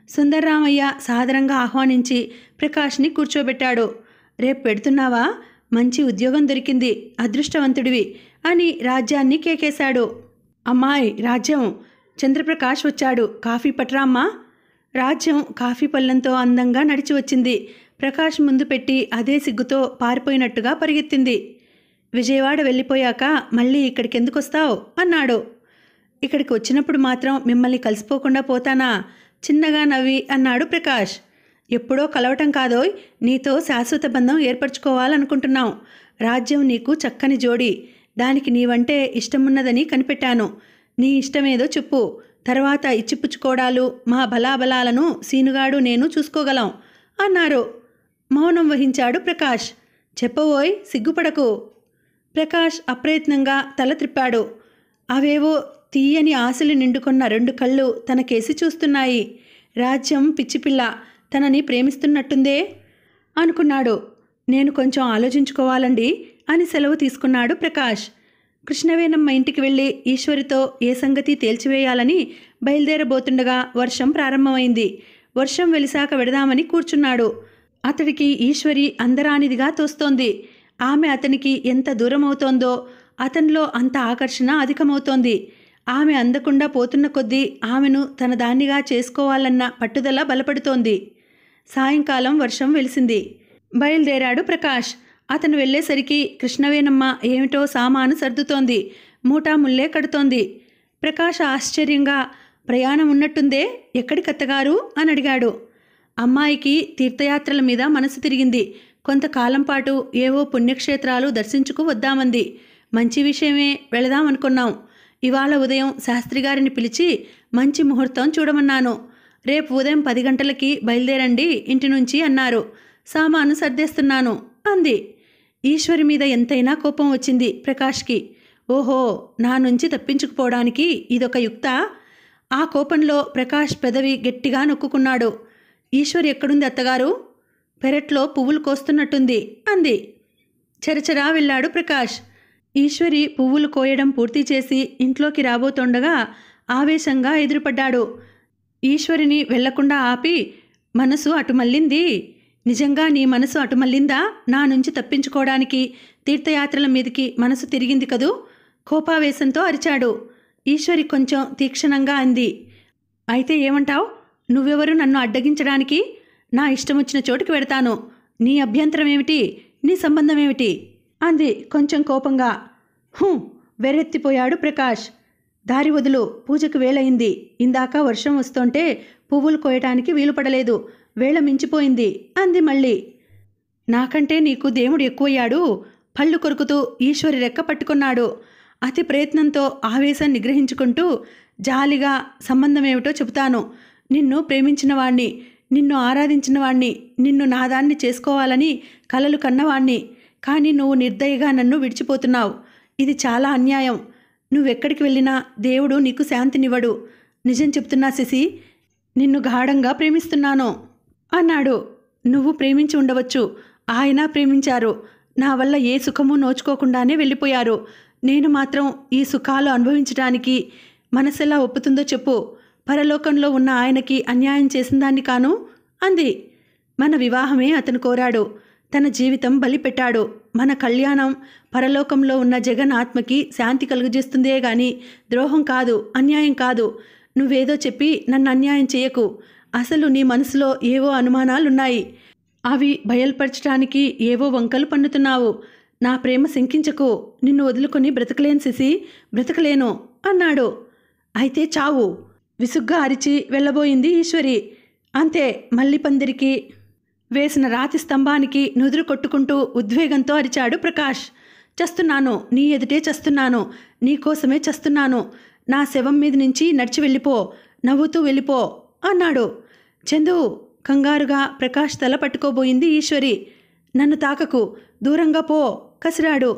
సుందర్రామయ్య సాదరంగా ఆహ్వానించి ప్రకాష్ని కూర్చోబెట్టాడు. రేపు పెడుతున్నావా? మంచి ఉద్యోగం దొరికింది, అదృష్టవంతుడివి అని రాజ్యాన్ని కేకేశాడు. అమ్మాయి రాజ్యం, చంద్రప్రకాష్ వచ్చాడు, కాఫీ పట్రామ్మా. రాజ్యం కాఫీ పళ్ళెంతో అందంగా నడిచి వచ్చింది. ప్రకాష్ ముందు పెట్టి అదే సిగ్గుతో పారిపోయినట్టుగా పరిగెత్తింది. విజయవాడ వెళ్ళిపోయాక మళ్ళీ ఇక్కడికి ఎందుకు వస్తావు అన్నాడు. ఇక్కడికి వచ్చినప్పుడు మాత్రం మిమ్మల్ని కలిసిపోకుండా పోతానా? చిన్నగా నవ్వి అన్నాడు ప్రకాష్. ఎప్పుడో కలవటం కాదోయ్, నీతో శాశ్వత బంధం ఏర్పరచుకోవాలనుకుంటున్నాం. రాజ్యం నీకు చక్కని జోడి, దానికి నీవంటే ఇష్టమున్నదని కనిపెట్టాను. నీ ఇష్టమేదో చెప్పు, తర్వాత ఇచ్చిపుచ్చుకోవడాలు మా బలాబలాలను సీనుగాడు నేను చూసుకోగలం అన్నారు. మౌనం వహించాడు ప్రకాష్. చెప్పబోయ్, సిగ్గుపడకు. ప్రకాష్ అప్రయత్నంగా తల త్రిప్పాడు. అవేవో తీయని ఆశలు నిండుకున్న రెండు కళ్ళు తనకేసి చూస్తున్నాయి. రాజ్యం పిచ్చిపిల్ల, తనని ప్రేమిస్తున్నట్టుందే అనుకున్నాడు. నేను కొంచెం ఆలోచించుకోవాలండి అని సెలవు తీసుకున్నాడు ప్రకాష్. కృష్ణవేణమ్మ ఇంటికి వెళ్ళి ఈశ్వరితో ఏ సంగతి తేల్చివేయాలని బయలుదేరబోతుండగా వర్షం ప్రారంభమైంది. వర్షం వెలిసాక వెడదామని కూర్చున్నాడు. అతడికి ఈశ్వరి అందరానిదిగా తోస్తోంది. ఆమె అతనికి ఎంత దూరమవుతోందో అతనిలో అంత ఆకర్షణ అధికమవుతోంది. ఆమె అందకుండా పోతున్న కొద్దీ ఆమెను తన దాన్నిగా చేసుకోవాలన్న పట్టుదల బలపడుతోంది. సాయంకాలం వర్షం వెలిసింది. బయలుదేరాడు ప్రకాష్. అతను వెళ్ళేసరికి కృష్ణవేణమ్మ ఏమిటో సామాను సర్దుతోంది, మూటాముల్లే కడుతోంది. ప్రకాష్ ఆశ్చర్యంగా, ప్రయాణం ఉన్నట్టుందే, ఎక్కడికత్తగారు అని అడిగాడు. అమ్మాయికి తీర్థయాత్రల మీద మనసు తిరిగింది. కొంతకాలం పాటు ఏవో పుణ్యక్షేత్రాలు దర్శించుకు వద్దామంది. మంచి విషయమే, వెళదామనుకున్నాం. ఇవాళ ఉదయం శాస్త్రిగారిని పిలిచి మంచి ముహూర్తం చూడమన్నాను. రేపు ఉదయం 10 గంటలకి బయలుదేరండి ఇంటి నుంచి అన్నారు. సామాను సర్దేస్తున్నాను అంది. ఈశ్వరి మీద ఎంతైనా కోపం వచ్చింది ప్రకాష్కి. ఓహో, నా నుంచి తప్పించుకుపోవడానికి ఇదొక యుక్తా? ఆ కోపంలో ప్రకాష్ పెదవి గట్టిగా నొక్కుకున్నాడు. ఈశ్వరి ఎక్కడుంది అత్తగారు? పెరట్లో పువ్వులు కోస్తున్నట్టుంది అంది. చరచరా వెళ్ళాడు ప్రకాష్. ఈశ్వరి పువ్వులు కోయడం పూర్తి చేసి ఇంట్లోకి రాబోతుండగా ఆవేశంగా ఎదురుపడ్డాడు. ఈశ్వరిని వెళ్లకుండా ఆపి, మనసు అటు మళ్ళింది. నిజంగా నీ మనసు అటు మళ్ళిందా? నా నుంచి తప్పించుకోవడానికి తీర్థయాత్రల మీదకి మనసు తిరిగింది కదూ? కోపావేశంతో అరిచాడు. ఈశ్వరి కొంచెం తీక్షణంగా అంది. అయితే ఏమంటావు? నువ్వెవరు నన్ను అడ్డగించడానికి? నా ఇష్టం వచ్చిన చోటుకి వెడతాను. నీ అభ్యంతరం ఏమిటి? నీ సంబంధం ఏమిటి అంది కొంచెం కోపంగా. వెర్రెత్తిపోయాడు ప్రకాష్. దారి వదులు, పూజకు వేళయింది. ఇందాక వర్షం వస్తుంటే పువ్వులు కోయటానికి వీలు పడలేదు, వేళ మించిపోయింది అంది మళ్ళీ. నాకంటే నీకు దేవుడు ఎక్కువయ్యాడు. పళ్ళు కొరుకుతూ ఈశ్వరి రెక్క పట్టుకున్నాడు. అతి ప్రయత్నంతో ఆవేశం నిగ్రహించుకుంటూ జాలిగా సంబంధమేమిటో చెబుతాను. నిన్ను ప్రేమించిన వాణ్ణి, నిన్ను ఆరాధించిన వాణ్ణి, నిన్ను నాదాన్ని చేసుకోవాలని కలలు కన్నవాణ్ణి. కానీ నువ్వు నిర్దయగా నన్ను విడిచిపోతున్నావు. ఇది చాలా అన్యాయం. నువ్వెక్కడికి వెళ్ళినా దేవుడు నీకు శాంతినివ్వడు. నిజం చెప్తున్నా శశి, నిన్ను గాఢంగా ప్రేమిస్తున్నాను అన్నాడు. నువ్వు ప్రేమించి ఉండవచ్చు, ఆయన ప్రేమించారు. నా వల్ల ఏ సుఖము నోచుకోకుండానే వెళ్ళిపోయారు. నేను మాత్రం ఈ సుఖాలు అనుభవించడానికి మనసెలా ఒప్పుతుందో చెప్పు. పరలోకంలో ఉన్న ఆయనకి అన్యాయం చేసిందాన్ని కాను అంది. మన వివాహమే అతను కోరాడు. తన జీవితం బలిపెట్టాడు. మన కళ్యాణం పరలోకంలో ఉన్న జగన్ ఆత్మకి శాంతి కలుగజేస్తుందే గాని ద్రోహం కాదు, అన్యాయం కాదు. నువ్వేదో చెప్పి నన్ను అన్యాయం చేయకు. అసలు నీ మనసులో ఏవో అనుమానాలున్నాయి. అవి బయలుపరచడానికి ఏవో వంకలు పన్నుతున్నావు. నా ప్రేమ శంకించకు. నిన్ను వదులుకొని బ్రతకలేను శశి, బ్రతకలేను అన్నాడు. అయితే చావు విసుగ్గా అరిచి వెళ్ళబోయింది ఈశ్వరి. అంతే, మల్లి పందిరికి వేసిన రాతి స్తంభానికి నుదురు కొట్టుకుంటూ ఉద్వేగంతో అరిచాడు ప్రకాష్. చస్తున్నాను, నీ ఎదుటే చస్తున్నాను, నీకోసమే చస్తున్నాను. నా శవం మీద నుంచి నడిచి వెళ్ళిపో, నవ్వుతూ వెళ్ళిపో అన్నాడు. చందు కంగారుగా ప్రకాష్ తల పట్టుకోబోయింది ఈశ్వరి. నన్ను తాకకు, దూరంగా పో కసిరాడు.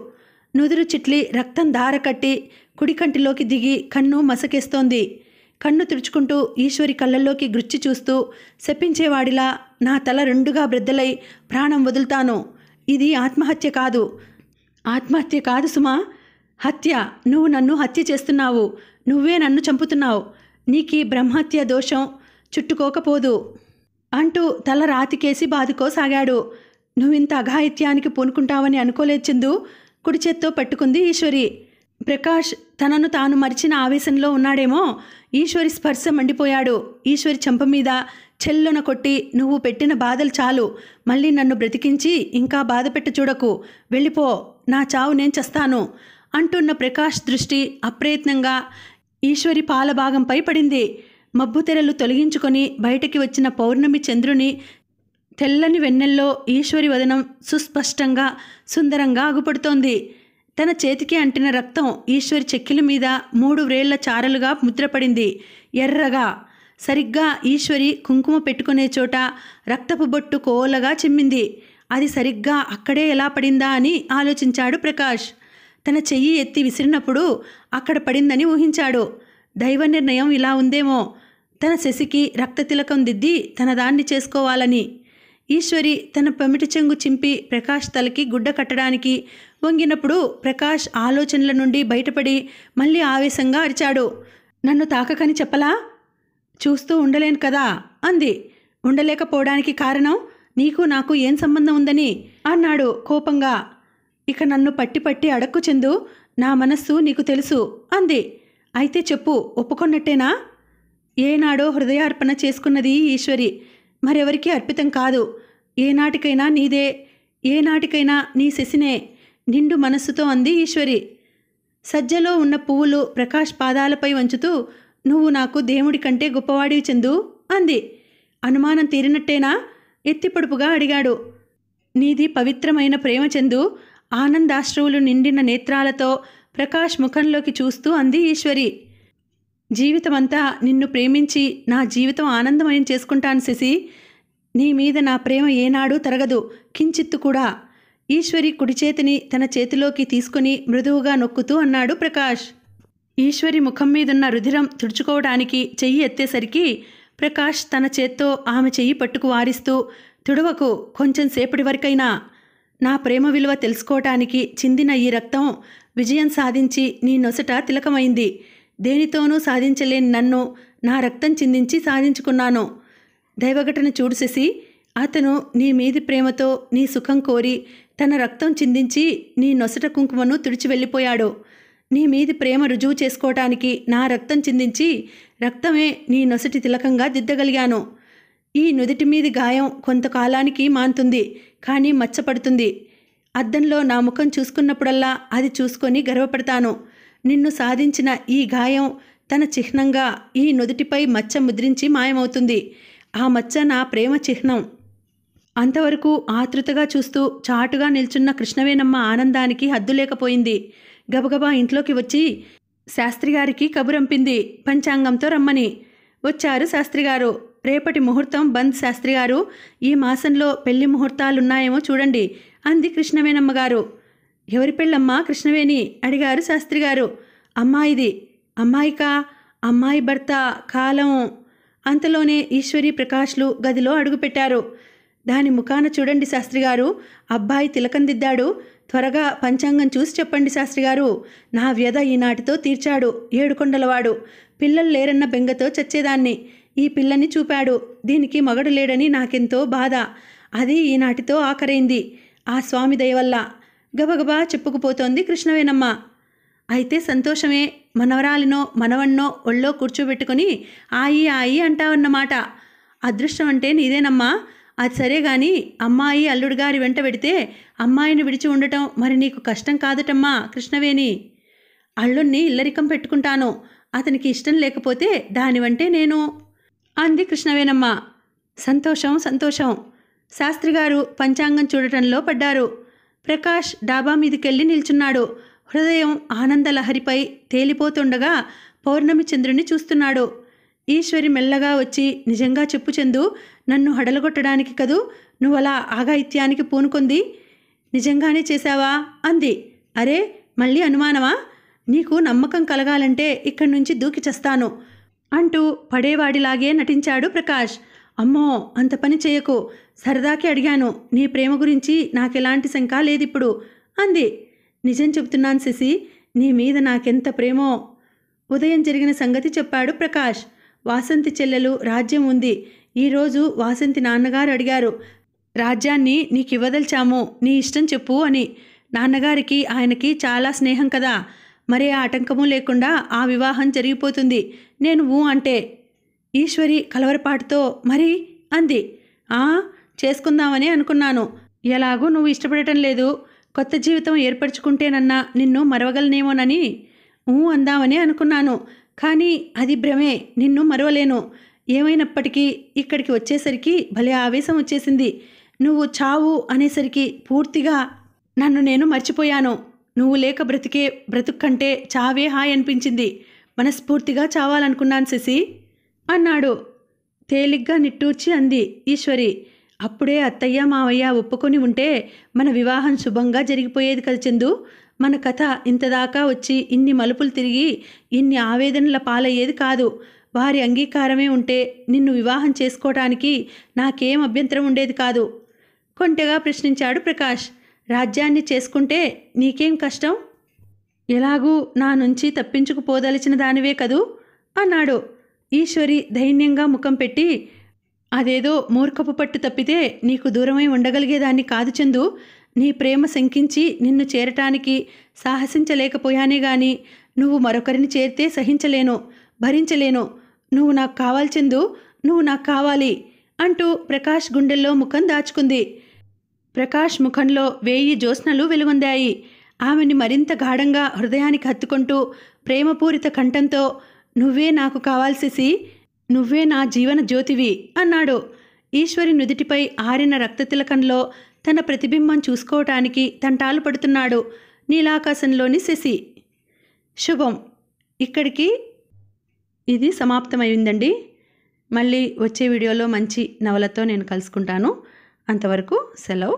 నుదురు చిట్లి రక్తం దార కట్టి కుడి కంటిలోకి దిగి కన్ను మసకేస్తోంది. కన్ను తుడుచుకుంటూ ఈశ్వరి కళ్ళల్లోకి గుచ్చి చూస్తూ శపించేవాడిలా నా తల రెండుగా బ్రెద్దలై ప్రాణం వదులుతాను. ఇది ఆత్మహత్య కాదు. ఆత్మహత్య కాదు సుమా, హత్య. నువ్వు నన్ను హత్య చేస్తున్నావు. నువ్వే నన్ను చంపుతున్నావు. నీకీ బ్రహ్మహత్య దోషం చుట్టుకోకపోదు అంటూ తల రాతికేసి బాదుకోసాగాడు. నువ్వింత అఘాయిత్యానికి పూనుకుంటావని అనుకోలేదు చందు. కుడి చేత్తో పట్టుకుంది ఈశ్వరి. ప్రకాష్ తనను తాను మరిచిన ఆవేశంలో ఉన్నాడేమో. ఈశ్వరి స్పర్శ మండిపోయాడు. ఈశ్వరి చెంప మీద చెల్లున కొట్టి, నువ్వు పెట్టిన బాధలు చాలు, మళ్ళీ నన్ను బ్రతికించి ఇంకా బాధ పెట్ట చూడకు, వెళ్ళిపో, నా చావు నేను చస్తాను అంటున్న ప్రకాష్ దృష్టి అప్రయత్నంగా ఈశ్వరి పాలభాగంపై పడింది. మబ్బు తెరలు తొలగించుకొని బయటికి వచ్చిన పౌర్ణమి చంద్రుని తెల్లని వెన్నెల్లో ఈశ్వరి వదనం సుస్పష్టంగా సుందరంగా అగుపడుతోంది. తన చేతికి అంటిన రక్తం ఈశ్వరి చెక్కిల మీద 3 వ్రేళ్ల చారలుగా ముద్రపడింది, ఎర్రగా. సరిగ్గా ఈశ్వరి కుంకుమ పెట్టుకునే చోట రక్తపు బొట్టు కోలగా చిమ్మింది. అది సరిగ్గా అక్కడే ఎలా పడిందా అని ఆలోచించాడు ప్రకాష్. తన చెయ్యి ఎత్తి విసిరినప్పుడు అక్కడ పడిందని ఊహించాడు. దైవ నిర్ణయం ఇలా ఉందేమో, తన శశికి రక్తతిలకం దిద్ది తన దాన్ని చేసుకోవాలని. ఈశ్వరి తన పమిటి చెంగు చింపి ప్రకాష్ తలకి గుడ్డ కట్టడానికి వంగినప్పుడు ప్రకాష్ ఆలోచనల నుండి బయటపడి మళ్ళీ ఆవేశంగా అరిచాడు. నన్ను తాకకని చెప్పలా? చూస్తూ ఉండలేను కదా అంది. ఉండలేకపోవడానికి కారణం నీకు నాకు ఏం సంబంధం ఉందని అన్నాడు కోపంగా. ఇక నన్ను పట్టి పట్టి అడక్కు చందు, నా మనస్సు నీకు తెలుసు అంది. అయితే చెప్పు, ఒప్పుకొన్నట్టేనా? ఏనాడో హృదయార్పణ చేసుకున్నది ఈశ్వరి, మరెవరికి అర్పితం కాదు. ఏనాటికైనా నీదే, ఏనాటికైనా నీ శశినే, నిండు మనస్సుతో అంది ఈశ్వరి. సజ్జలో ఉన్న పువ్వులు ప్రకాష్ పాదాలపై వంచుతూ, నువ్వు నాకు దేవుడి కంటే గొప్పవాడివి చందు అంది. అనుమానం తీరినట్టేనా? ఎత్తిపొడుపుగా అడిగాడు. నీది పవిత్రమైన ప్రేమ చందు, ఆనందాశ్రువులు నిండిన నేత్రాలతో ప్రకాష్ ముఖంలోకి చూస్తూ అంది ఈశ్వరి. జీవితమంతా నిన్ను ప్రేమించి నా జీవితం ఆనందమయం చేసుకుంటాను శశి. నీ మీద నా ప్రేమ ఏనాడూ తరగదు, కించిత్తు కూడా. ఈశ్వరి కుడి చేతిని తన చేతిలోకి తీసుకుని మృదువుగా నొక్కుతూ అన్నాడు ప్రకాష్. ఈశ్వరి ముఖం మీదున్న రుధిరం తుడుచుకోవడానికి చెయ్యి ఎత్తేసరికి ప్రకాష్ తన చేత్తో ఆమె చెయ్యి పట్టుకు వారిస్తూ, తుడవకు, కొంచెం సేపటి వరకైనా. నా ప్రేమ విలువ తెలుసుకోవటానికి చిందిన ఈ రక్తం విజయం సాధించి నీ నొసట తిలకమైంది. దేనితోనూ సాధించలేని నన్ను నా రక్తం చిందించి సాధించుకున్నాను. దైవఘటన చూడు శశి, అతను నీ మీది ప్రేమతో నీ సుఖం కోరి తన రక్తం చిందించి నీ నొసట కుంకుమను తుడిచి వెళ్ళిపోయాడు. నీ మీది ప్రేమ రుజువు చేసుకోవటానికి నా రక్తం చిందించి రక్తమే నీ నొసటి తిలకంగా దిద్దగలిగాను. ఈ నుదిటి మీది గాయం కొంతకాలానికి మాన్తుంది, కానీ మచ్చపడుతుంది. అద్దంలో నా ముఖం చూసుకున్నప్పుడల్లా అది చూసుకొని గర్వపడతాను. నిన్ను సాధించిన ఈ గాయం తన చిహ్నంగా ఈ నుదిటిపై మచ్చ ముద్రించి మాయమవుతుంది. ఆ మచ్చ నా ప్రేమ చిహ్నం. అంతవరకు ఆతృతగా చూస్తూ చాటుగా నిల్చున్న కృష్ణవేనమ్మ ఆనందానికి హద్దు లేకపోయింది. గబగబా ఇంట్లోకి వచ్చి శాస్త్రిగారికి కబురంపింది పంచాంగంతో రమ్మని. వచ్చారు శాస్త్రిగారు. రేపటి ముహూర్తం బంద్ శాస్త్రిగారు, ఈ మాసంలో పెళ్లి ముహూర్తాలున్నాయేమో చూడండి అంది కృష్ణవేణమ్మగారు. ఎవరి పెళ్ళమ్మా కృష్ణవేణి అడిగారు శాస్త్రిగారు. అమ్మాయిది. అమ్మాయికా? అమ్మాయి భర్త కాలం. అంతలోనే ఈశ్వరి ప్రకాష్లు గదిలో అడుగుపెట్టారు. దాని ముఖాన చూడండి శాస్త్రిగారు, అబ్బాయి తిలకం దిద్దాడు. త్వరగా పంచాంగం చూసి చెప్పండి శాస్త్రిగారు. నా వ్యధ ఈనాటితో తీర్చాడు. ఏడుకొండలవాడు. పిల్లలు లేరన్న బెంగతో చచ్చేదాన్ని. ఈ పిల్లని చూపాడు. దీనికి మగడు లేడని నాకెంతో బాధ. అది ఈనాటితో ఆఖరైంది. ఆ స్వామి దయవల్ల గబగబా చెప్పుకుపోతోంది కృష్ణవేణమ్మ. అయితే సంతోషమే. మనవరాలినో మనవన్నో ఒళ్ళో కూర్చోబెట్టుకుని ఆయి ఆయి అంటావన్నమాట. అదృష్టం అంటే నీదేనమ్మా. అది సరే గాని అమ్మాయి అల్లుడుగారి వెంట పెడితే అమ్మాయిని విడిచి ఉండటం మరి నీకు కష్టం కాదటమ్మా కృష్ణవేణి. అల్లుణ్ణి ఇల్లరికం పెట్టుకుంటాను. అతనికి ఇష్టం లేకపోతే దానివంటే నేను అంది కృష్ణవేణమ్మ. సంతోషం సంతోషం. శాస్త్రిగారు పంచాంగం చూడటంలో పడ్డారు. ప్రకాష్ డాబా మీదికెళ్ళి నిల్చున్నాడు. హృదయం ఆనందలహరిపై తేలిపోతుండగా పౌర్ణమి చంద్రుని చూస్తున్నాడు. ఈశ్వరి మెల్లగా వచ్చి, నిజంగా చెప్పు చందు, నన్ను హడలగొట్టడానికి కదూ నువ్వలా ఆగాయిత్యానికి పూనుకుంది? నిజంగానే చేశావా అంది. అరే మళ్ళీ అనుమానమా? నీకు నమ్మకం కలగాలంటే ఇక్కడి నుంచి దూకి చస్తాను అంటూ పడేవాడిలాగే నటించాడు ప్రకాష్. అమ్మో అంత పని చేయకు, సరదాకి అడిగాను. నీ ప్రేమ గురించి నాకెలాంటి శంక లేదిప్పుడు అంది. నిజం చెబుతున్నాను శశి, నీ మీద నాకెంత ప్రేమో. ఉదయం జరిగిన సంగతి చెప్పాడు ప్రకాష్. వాసంతి చెల్లెలు రాజ్యం ఉంది. ఈరోజు వాసంతి నాన్నగారు అడిగారు, రాజ్యాన్ని నీకివ్వదలిచాము, నీ ఇష్టం చెప్పు అని. నాన్నగారికి ఆయనకి చాలా స్నేహం కదా, మరే ఆటంకము లేకుండా ఆ వివాహం జరిగిపోతుంది నేను ఊ అంటే. ఈశ్వరి కలవరపాటుతో మరి అంది. చేసుకుందామని అనుకున్నాను. ఎలాగూ నువ్వు ఇష్టపడటం లేదు. కొత్త జీవితం ఏర్పరచుకుంటేనన్నా నిన్ను మరవగలనేమోనని అందామని అనుకున్నాను. కానీ అది భ్రమే, నిన్ను మరవలేను. ఏమైనప్పటికీ ఇక్కడికి వచ్చేసరికి భలే ఆవేశం వచ్చేసింది. నువ్వు చావు అనేసరికి పూర్తిగా నన్ను నేను మర్చిపోయాను. నువ్వు లేక బ్రతుకు కంటే చావే హాయ్ అనిపించింది. మనస్ఫూర్తిగా చావాలనుకున్నాను శశి అన్నాడు. తేలిగ్గా నిట్టూర్చి అంది ఈశ్వరి. అప్పుడే అత్తయ్య మావయ్య ఒప్పుకొని ఉంటే మన వివాహం శుభంగా జరిగిపోయేది కదా చందు. మన కథ ఇంతదాకా వచ్చి ఇన్ని మలుపులు తిరిగి ఇన్ని ఆవేదనల పాలయ్యేది కాదు. వారి అంగీకారమే ఉంటే నిన్ను వివాహం చేసుకోవటానికి నాకేం అభ్యంతరం ఉండేది కాదు కొంటెగా ప్రశ్నించాడు ప్రకాష్. రాజ్యాన్ని చేసుకుంటే నీకేం కష్టం? ఎలాగూ నా నుంచి తప్పించుకుపోదలిచిన దానివే కదూ అన్నాడు. ఈశ్వరి దైన్యంగా ముఖం పెట్టి, అదేదో మూర్ఖపు పట్టు తప్పితే నీకు దూరమై ఉండగలిగేదాన్ని కాదు చందు. నీ ప్రేమ శంకించి నిన్ను చేరటానికి సాహసించలేకపోయానే గాని నువ్వు మరొకరిని చేరితే సహించలేను, భరించలేను. నువ్వు నాకు కావాలి చందు, నువ్వు నాకు కావాలి అంటూ ప్రకాష్ గుండెల్లో ముఖం దాచుకుంది. ప్రకాష్ ముఖంలో 1000 జ్యోత్స్నలు వెలుగొందాయి. ఆమెని మరింత గాఢంగా హృదయానికి హత్తుకుంటూ ప్రేమపూరిత కంఠంతో, నువ్వే నాకు కావాల్సేసి, నువ్వే నా జీవన జ్యోతివి అన్నాడు. ఈశ్వరి నుదిటిపై ఆరిన రక్తతిలకంలో తన ప్రతిబింబం చూసుకోవటానికి తంటాలు పడుతున్నాడు నీలాకాశంలోని శశి. శుభం. ఇక్కడికి ఇది సమాప్తమైందండి. మళ్ళీ వచ్చే వీడియోలో మంచి నవలతో నేను కలుసుకుంటాను. అంతవరకు సెలవు.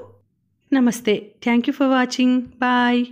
నమస్తే. Thank you for watching. Bye.